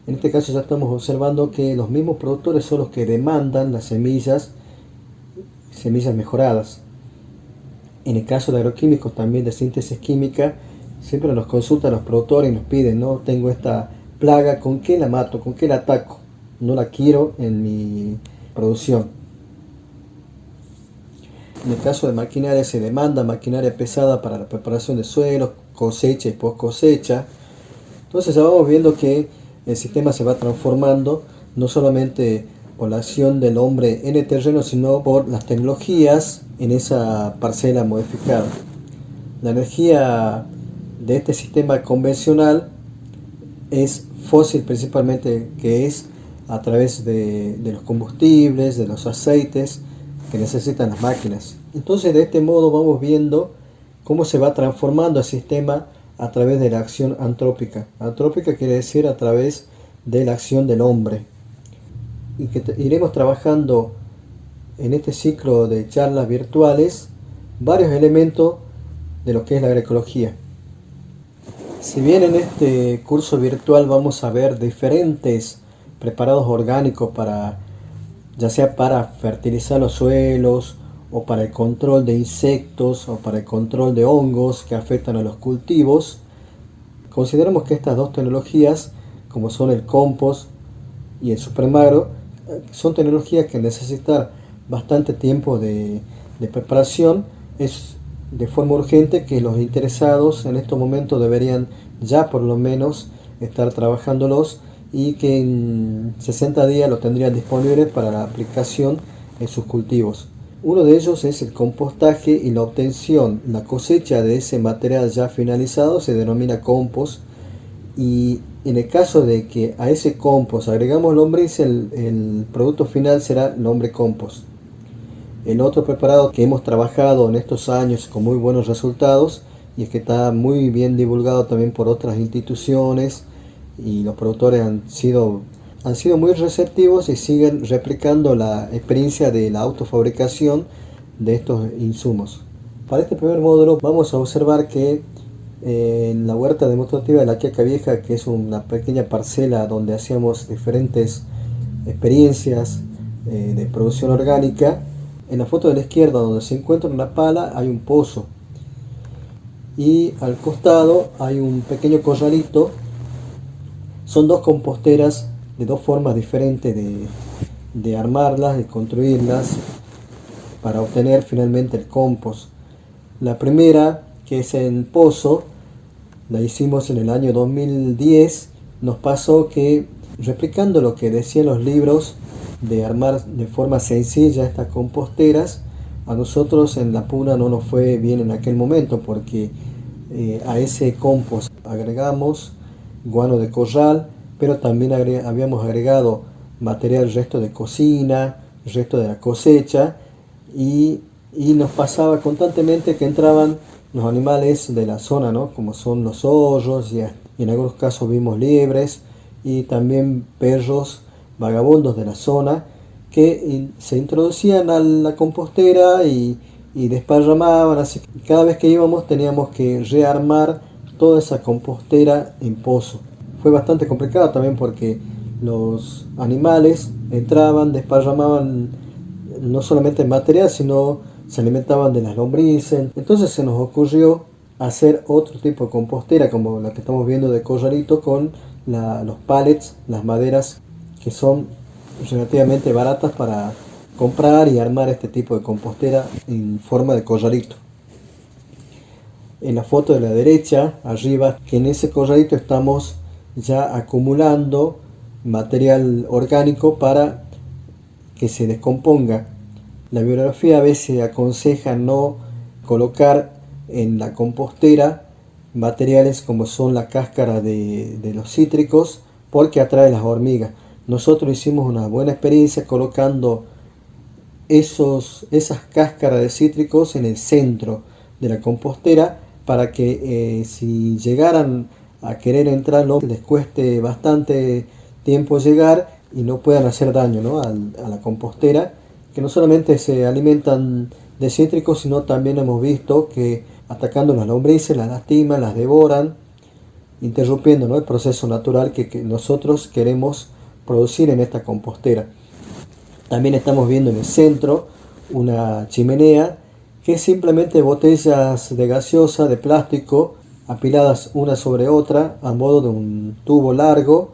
En este caso ya estamos observando que los mismos productores son los que demandan las semillas mejoradas. En el caso de agroquímicos, también de síntesis química, siempre nos consultan los productores y nos piden, ¿no?, tengo esta plaga, ¿con qué la mato? ¿Con qué la ataco? No la quiero en mi producción. En el caso de maquinaria, se demanda maquinaria pesada para la preparación de suelos, cosecha y post cosecha. Entonces ya vamos viendo que el sistema se va transformando, no solamente por la acción del hombre en el terreno, sino por las tecnologías en esa parcela modificada. La energía de este sistema convencional es fósil principalmente, que es a través de los combustibles, de los aceites que necesitan las máquinas. Entonces de este modo vamos viendo cómo se va transformando el sistema a través de la acción antrópica. Antrópica quiere decir a través de la acción del hombre. Y que iremos trabajando en este ciclo de charlas virtuales varios elementos de lo que es la agroecología. Si bien en este curso virtual vamos a ver diferentes preparados orgánicos para, ya sea para fertilizar los suelos o para el control de insectos o para el control de hongos que afectan a los cultivos, consideramos que estas dos tecnologías, como son el compost y el Supremagro, son tecnologías que necesitan bastante tiempo de preparación. Es de forma urgente que los interesados en estos momentos deberían ya por lo menos estar trabajándolos y que en 60 días lo tendrían disponible para la aplicación en sus cultivos. Uno de ellos es el compostaje y la obtención, la cosecha de ese material ya finalizado se denomina compost, y en el caso de que a ese compost agregamos lombriz, el producto final será lombre-compost. El otro preparado que hemos trabajado en estos años con muy buenos resultados y es que está muy bien divulgado también por otras instituciones y los productores han sido muy receptivos y siguen replicando la experiencia de la autofabricación de estos insumos. Para este primer módulo vamos a observar que en la huerta demostrativa de la Quiaca Vieja, que es una pequeña parcela donde hacíamos diferentes experiencias de producción orgánica, en la foto de la izquierda donde se encuentra una pala hay un pozo y al costado hay un pequeño corralito. Son dos composteras de dos formas diferentes de armarlas, de construirlas para obtener finalmente el compost. La primera, que es en pozo, la hicimos en el año 2010. Nos pasó que, replicando lo que decían los libros de armar de forma sencilla estas composteras, a nosotros en la Puna no nos fue bien en aquel momento porque a ese compost agregamos guano de corral, pero también habíamos agregado material resto de cocina, resto de la cosecha, y nos pasaba constantemente que entraban los animales de la zona, ¿no? Como son los zorros, y en algunos casos vimos liebres y también perros vagabundos de la zona que se introducían a la compostera y desparramaban, así que cada vez que íbamos teníamos que rearmar toda esa compostera en pozo. Fue bastante complicado también porque los animales entraban, desparramaban no solamente material, sino se alimentaban de las lombrices. Entonces se nos ocurrió hacer otro tipo de compostera como la que estamos viendo de corralito con los pallets, las maderas que son relativamente baratas para comprar y armar este tipo de compostera en forma de corralito. En la foto de la derecha, arriba, que en ese corralito estamos ya acumulando material orgánico para que se descomponga. La bibliografía a veces aconseja no colocar en la compostera materiales como son la cáscara de los cítricos porque atrae las hormigas. Nosotros hicimos una buena experiencia colocando esas cáscaras de cítricos en el centro de la compostera para que si llegaran a querer entrar les cueste bastante tiempo llegar y no puedan hacer daño, ¿no? a la compostera, que no solamente se alimentan de cítricos, sino también hemos visto que atacando las lombrices las lastiman, las devoran, interrumpiendo, ¿no? el proceso natural que nosotros queremos producir en esta compostera. También estamos viendo en el centro una chimenea que es simplemente botellas de gaseosa de plástico apiladas una sobre otra a modo de un tubo largo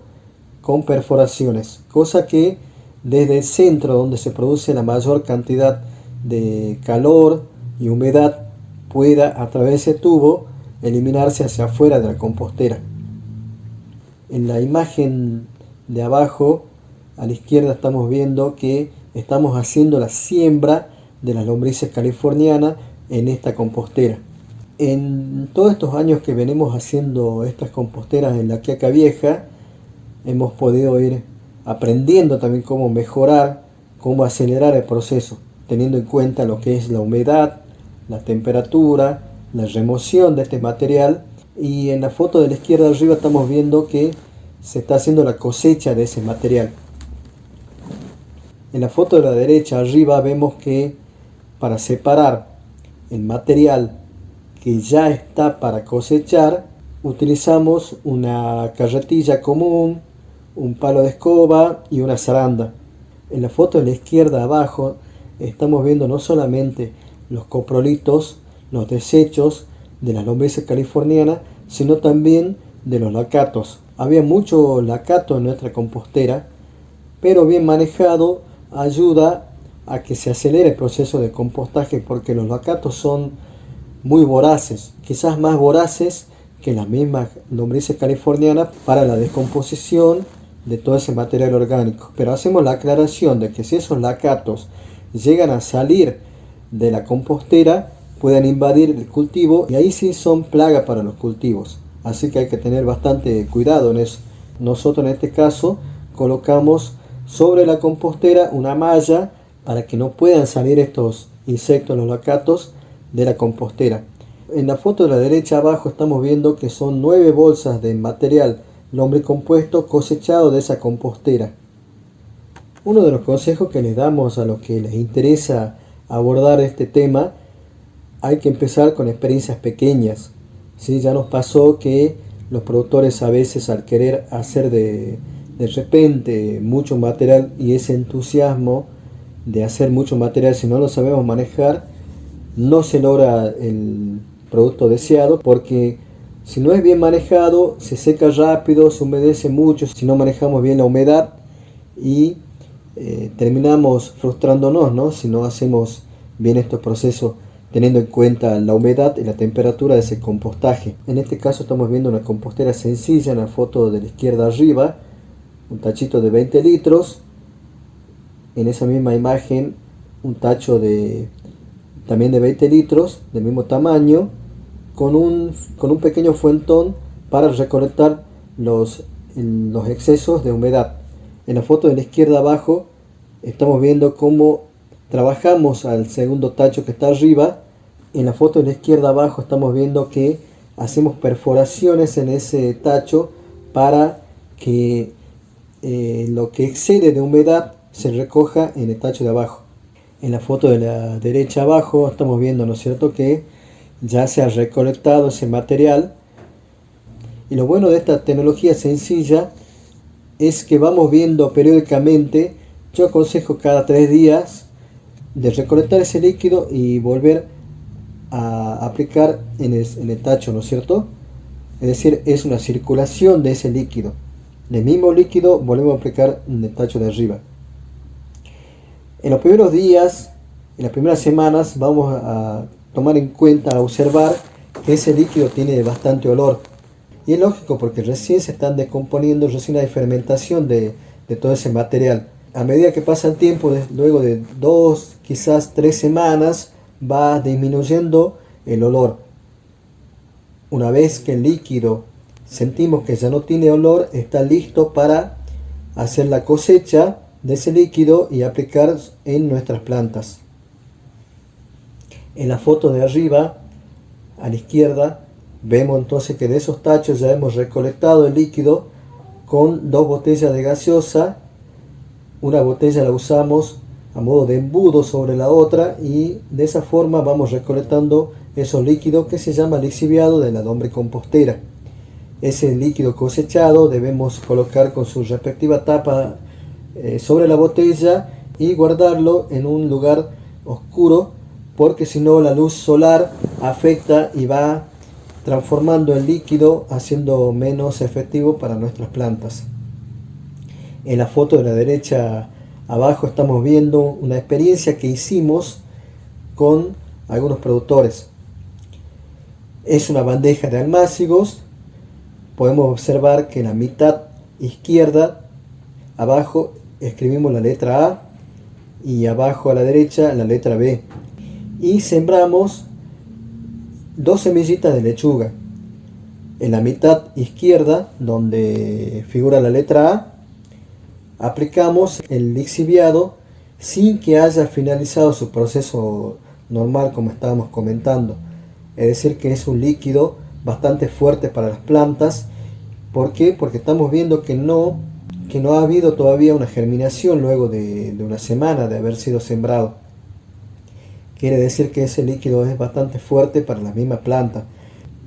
con perforaciones, cosa que desde el centro donde se produce la mayor cantidad de calor y humedad pueda a través de ese tubo eliminarse hacia afuera de la compostera. En la imagen de abajo a la izquierda estamos viendo que estamos haciendo la siembra de las lombrices californianas en esta compostera. En todos estos años que venimos haciendo estas composteras en la Quiaca Vieja, hemos podido ir aprendiendo también cómo mejorar, cómo acelerar el proceso, teniendo en cuenta lo que es la humedad, la temperatura, la remoción de este material. Y en la foto de la izquierda arriba estamos viendo que se está haciendo la cosecha de ese material. En la foto de la derecha arriba vemos que para separar el material que ya está para cosechar, utilizamos una carretilla común, un palo de escoba y una zaranda. En la foto de la izquierda abajo estamos viendo no solamente los coprolitos, los desechos de las lombrices californianas, sino también de los lacatos. Había mucho lacato en nuestra compostera, pero bien manejado ayuda a que se acelere el proceso de compostaje, porque los lacatos son muy voraces, quizás más voraces que las mismas lombrices californianas para la descomposición de todo ese material orgánico. Pero hacemos la aclaración de que si esos lacatos llegan a salir de la compostera, pueden invadir el cultivo y ahí sí son plaga para los cultivos. Así que hay que tener bastante cuidado en eso. Nosotros en este caso colocamos sobre la compostera una malla para que no puedan salir estos insectos, los lacatos, de la compostera. En la foto de la derecha abajo estamos viendo que son 9 bolsas de material lombricompuesto cosechado de esa compostera. Uno de los consejos que les damos a los que les interesa abordar este tema, hay que empezar con experiencias pequeñas. ¿Sí? Ya nos pasó que los productores a veces, al querer hacer de repente mucho material, y ese entusiasmo de hacer mucho material, si no lo sabemos manejar, no se logra el producto deseado, porque si no es bien manejado se seca rápido, se humedece mucho si no manejamos bien la humedad, y terminamos frustrándonos, ¿no? Si no hacemos bien estos procesos teniendo en cuenta la humedad y la temperatura de ese compostaje. En este caso estamos viendo una compostera sencilla en la foto de la izquierda arriba, un tachito de 20 litros, en esa misma imagen un tacho también de 20 litros, del mismo tamaño, con un pequeño fuentón para recolectar los excesos de humedad. En la foto de la izquierda abajo estamos viendo cómo trabajamos al segundo tacho que está arriba. En la foto de la izquierda abajo estamos viendo que hacemos perforaciones en ese tacho para que lo que excede de humedad se recoja en el tacho de abajo. En la foto de la derecha abajo estamos viendo, ¿no es cierto?, que ya se ha recolectado ese material. Y lo bueno de esta tecnología sencilla es que vamos viendo periódicamente. Yo aconsejo cada 3 días de recolectar ese líquido y volver a aplicar en el tacho, ¿no es cierto? Es decir, es una circulación de ese líquido. Del mismo líquido volvemos a aplicar en el tacho de arriba. En los primeros días, en las primeras semanas, vamos a tomar en cuenta, a observar que ese líquido tiene bastante olor. Y es lógico, porque recién se están descomponiendo, recién hay fermentación de todo ese material. A medida que pasa el tiempo, luego de 2, quizás 3 semanas, va disminuyendo el olor. Una vez que el líquido sentimos que ya no tiene olor, está listo para hacer la cosecha de ese líquido y aplicar en nuestras plantas. En la foto de arriba, a la izquierda, vemos entonces que de esos tachos ya hemos recolectado el líquido con 2 botellas de gaseosa. Una botella la usamos a modo de embudo sobre la otra, y de esa forma vamos recolectando esos líquidos que se llama lixiviado de la lombricompostera. Ese líquido cosechado debemos colocar con su respectiva tapa sobre la botella y guardarlo en un lugar oscuro, porque si no la luz solar afecta y va transformando el líquido, haciendo menos efectivo para nuestras plantas. En la foto de la derecha abajo estamos viendo una experiencia que hicimos con algunos productores. Es una bandeja de almácigos. Podemos observar que en la mitad izquierda, abajo, escribimos la letra A y abajo a la derecha la letra B. Y sembramos 2 semillitas de lechuga. En la mitad izquierda, donde figura la letra A, aplicamos el lixiviado sin que haya finalizado su proceso normal, como estábamos comentando. Es decir, que es un líquido bastante fuerte para las plantas. ¿Por qué? Porque estamos viendo que no ha habido todavía una germinación luego de una semana de haber sido sembrado. quiere decir que ese líquido es bastante fuerte para la misma planta.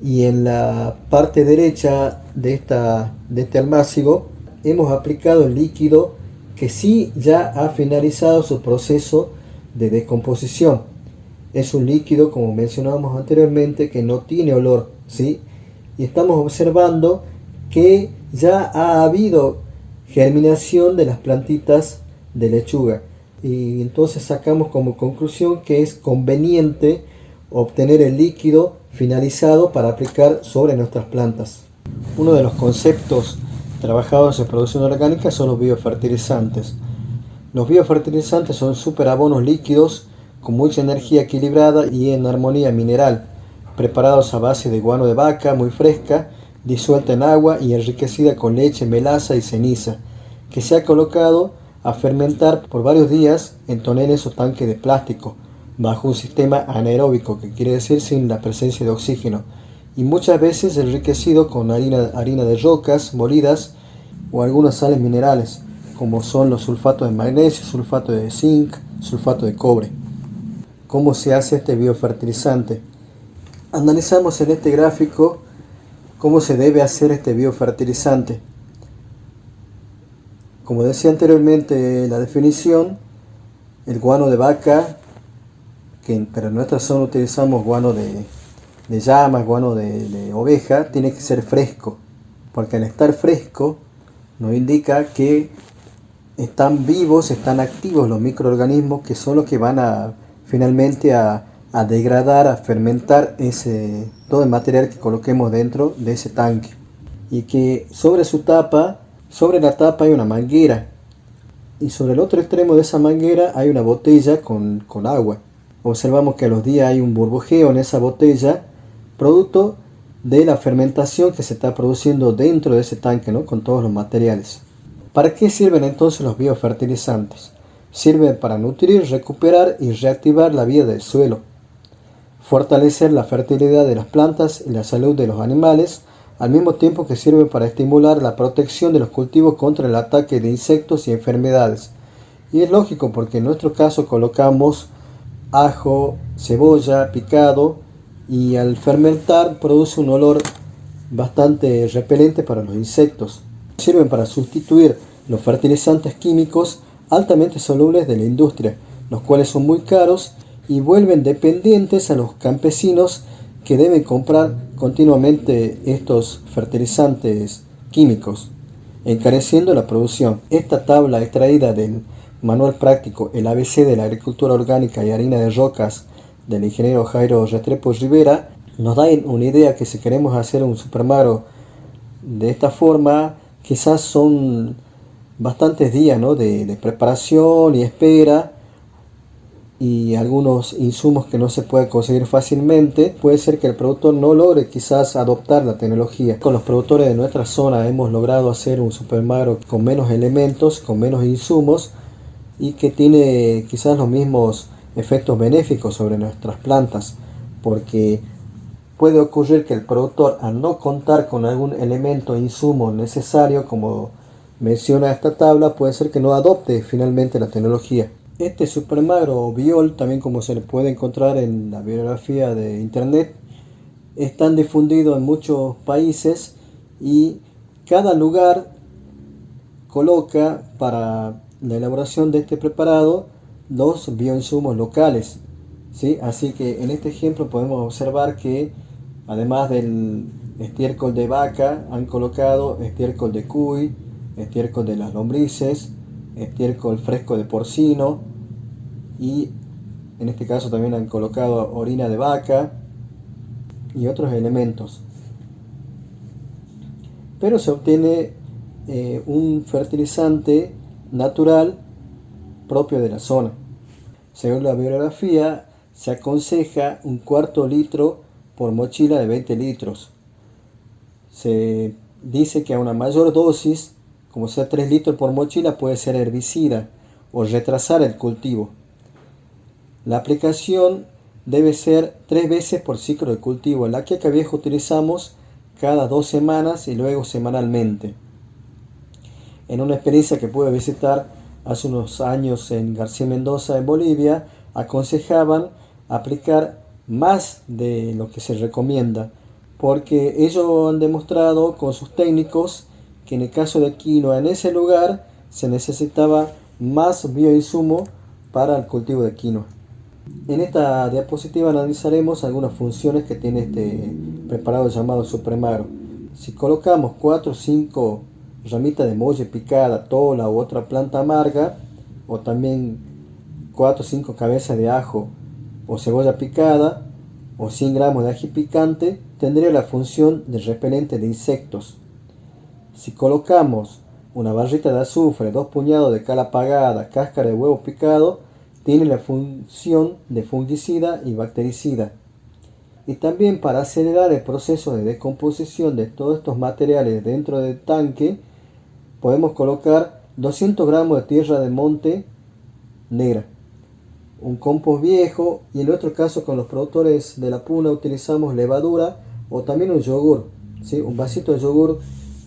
Y en la parte derecha de este almácigo hemos aplicado el líquido que sí ya ha finalizado su proceso de descomposición. Es un líquido, como mencionábamos anteriormente, que no tiene olor, ¿sí? Y estamos observando que ya ha habido germinación de las plantitas de lechuga. Y entonces sacamos como conclusión que es conveniente obtener el líquido finalizado para aplicar sobre nuestras plantas. Uno de los conceptos trabajados en producción orgánica son los biofertilizantes. Los biofertilizantes son superabonos líquidos con mucha energía equilibrada y en armonía mineral, preparados a base de guano de vaca muy fresca, disuelta en agua y enriquecida con leche, melaza y ceniza, que se ha colocado a fermentar por varios días en toneles o tanques de plástico, bajo un sistema anaeróbico, que quiere decir sin la presencia de oxígeno, y muchas veces enriquecido con harina de rocas molidas o algunas sales minerales, como son los sulfatos de magnesio, sulfato de zinc, sulfato de cobre. ¿Cómo se hace este biofertilizante? Analizamos en este gráfico cómo se debe hacer este biofertilizante. Como decía anteriormente la definición, el guano de vaca, pero en nuestra zona utilizamos guano de llamas, guano de oveja, tiene que ser fresco, porque al estar fresco nos indica que están vivos, están activos los microorganismos que son los que van finalmente a degradar, a fermentar todo el material que coloquemos dentro de ese tanque. Y que sobre la tapa hay una manguera, y sobre el otro extremo de esa manguera hay una botella con agua. Observamos que a los días hay un burbujeo en esa botella, producto de la fermentación que se está produciendo dentro de ese tanque, ¿no? Con todos los materiales. ¿Para qué sirven entonces los biofertilizantes? Sirven para nutrir, recuperar y reactivar la vida del suelo, fortalecer la fertilidad de las plantas y la salud de los animales, al mismo tiempo que sirven para estimular la protección de los cultivos contra el ataque de insectos y enfermedades. Y es lógico, porque en nuestro caso colocamos ajo, cebolla picado, y al fermentar produce un olor bastante repelente para los insectos. Sirven para sustituir los fertilizantes químicos altamente solubles de la industria, los cuales son muy caros y vuelven dependientes a los campesinos, que deben comprar continuamente estos fertilizantes químicos, encareciendo la producción. Esta tabla extraída del manual práctico El ABC de la agricultura orgánica y harina de rocas del ingeniero Jairo Restrepo Rivera nos da una idea que si queremos hacer un supermagro de esta forma, quizás son bastantes días, ¿no? de preparación y espera, y algunos insumos que no se pueden conseguir fácilmente. Puede ser que el productor no logre quizás adoptar la tecnología. Con los productores de nuestra zona hemos logrado hacer un supermagro con menos elementos, con menos insumos, y que tiene quizás los mismos efectos benéficos sobre nuestras plantas, porque puede ocurrir que el productor, al no contar con algún elemento o insumo necesario, como menciona esta tabla, puede ser que no adopte finalmente la tecnología. Este supermagro o biol, también como se le puede encontrar en la bibliografía de internet, es tan difundido en muchos países, y cada lugar coloca para la elaboración de este preparado los bioinsumos locales, ¿sí? Así que en este ejemplo podemos observar que además del estiércol de vaca han colocado estiércol de cuy, estiércol de las lombrices, estiércol fresco de porcino, y en este caso también han colocado orina de vaca y otros elementos. Pero se obtiene un fertilizante natural propio de la zona. Según la bibliografía, se aconseja un cuarto litro por mochila de 20 litros. Se dice que a una mayor dosis, como sea 3 litros por mochila, puede ser herbicida o retrasar el cultivo. La aplicación debe ser 3 veces por ciclo de cultivo. La queca vieja utilizamos cada 2 semanas y luego semanalmente. En una experiencia que pude visitar hace unos años en García Mendoza, en Bolivia, aconsejaban aplicar más de lo que se recomienda, porque ellos han demostrado con sus técnicos que en el caso de quinoa en ese lugar se necesitaba más bioinsumo para el cultivo de quinoa. En esta diapositiva analizaremos algunas funciones que tiene este preparado llamado Supremagro. Si colocamos 4 o 5 ramitas de molle picada, tola u otra planta amarga, o también 4 o 5 cabezas de ajo o cebolla picada, o 100 gramos de ají picante, tendría la función de repelente de insectos. Si colocamos una barrita de azufre, 2 puñados de cal apagada, cáscara de huevo picado, tiene la función de fungicida y bactericida. Y también para acelerar el proceso de descomposición de todos estos materiales dentro del tanque, podemos colocar 200 gramos de tierra de monte negra, un compost viejo, y en otro caso con los productores de la puna utilizamos levadura o también un yogur, ¿sí? Un vasito de yogur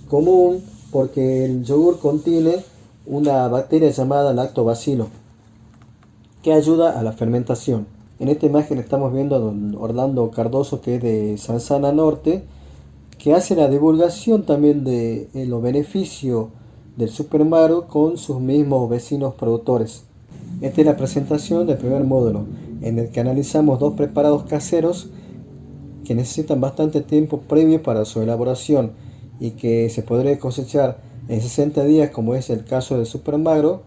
común, porque el yogur contiene una bacteria llamada lactobacilo que ayuda a la fermentación. En esta imagen estamos viendo a don Orlando Cardoso, que es de Sansana Norte, que hace la divulgación también de los beneficios del Supermagro con sus mismos vecinos productores. Esta es la presentación del primer módulo, en el que analizamos 2 preparados caseros que necesitan bastante tiempo previo para su elaboración y que se podría cosechar en 60 días, como es el caso del Supermagro,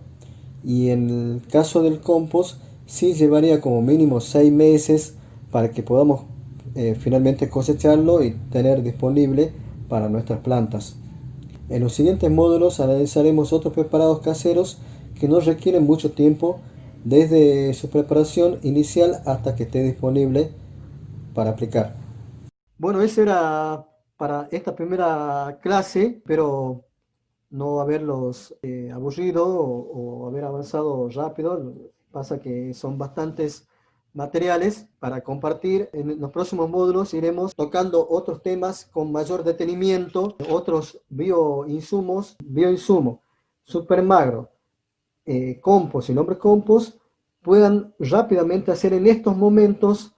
y en el caso del compost sí llevaría como mínimo 6 meses para que podamos finalmente cosecharlo y tener disponible para nuestras plantas. En los siguientes módulos analizaremos otros preparados caseros que no requieren mucho tiempo desde su preparación inicial hasta que esté disponible para aplicar. Bueno, eso era para esta primera clase, pero no haberlos aburrido o haber avanzado rápido. Pasa que son bastantes materiales para compartir. En los próximos módulos iremos tocando otros temas con mayor detenimiento, otros bioinsumos, Supermagro, compost y hombre compost, puedan rápidamente hacer en estos momentos,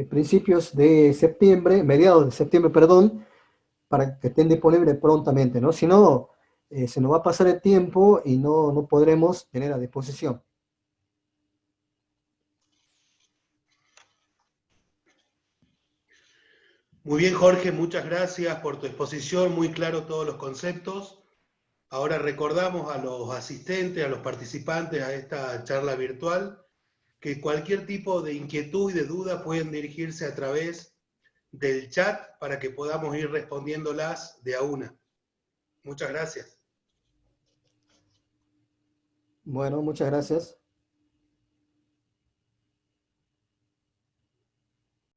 principios de septiembre, mediados de septiembre, perdón, para que estén disponibles prontamente, ¿no? Si no, se nos va a pasar el tiempo y no podremos tener a disposición.
Muy bien, Jorge, muchas gracias por tu exposición, muy claro todos los conceptos. Ahora recordamos a los asistentes, a los participantes a esta charla virtual, que cualquier tipo de inquietud y de duda pueden dirigirse a través del chat para que podamos ir respondiéndolas de a una. Muchas gracias.
Bueno, muchas gracias.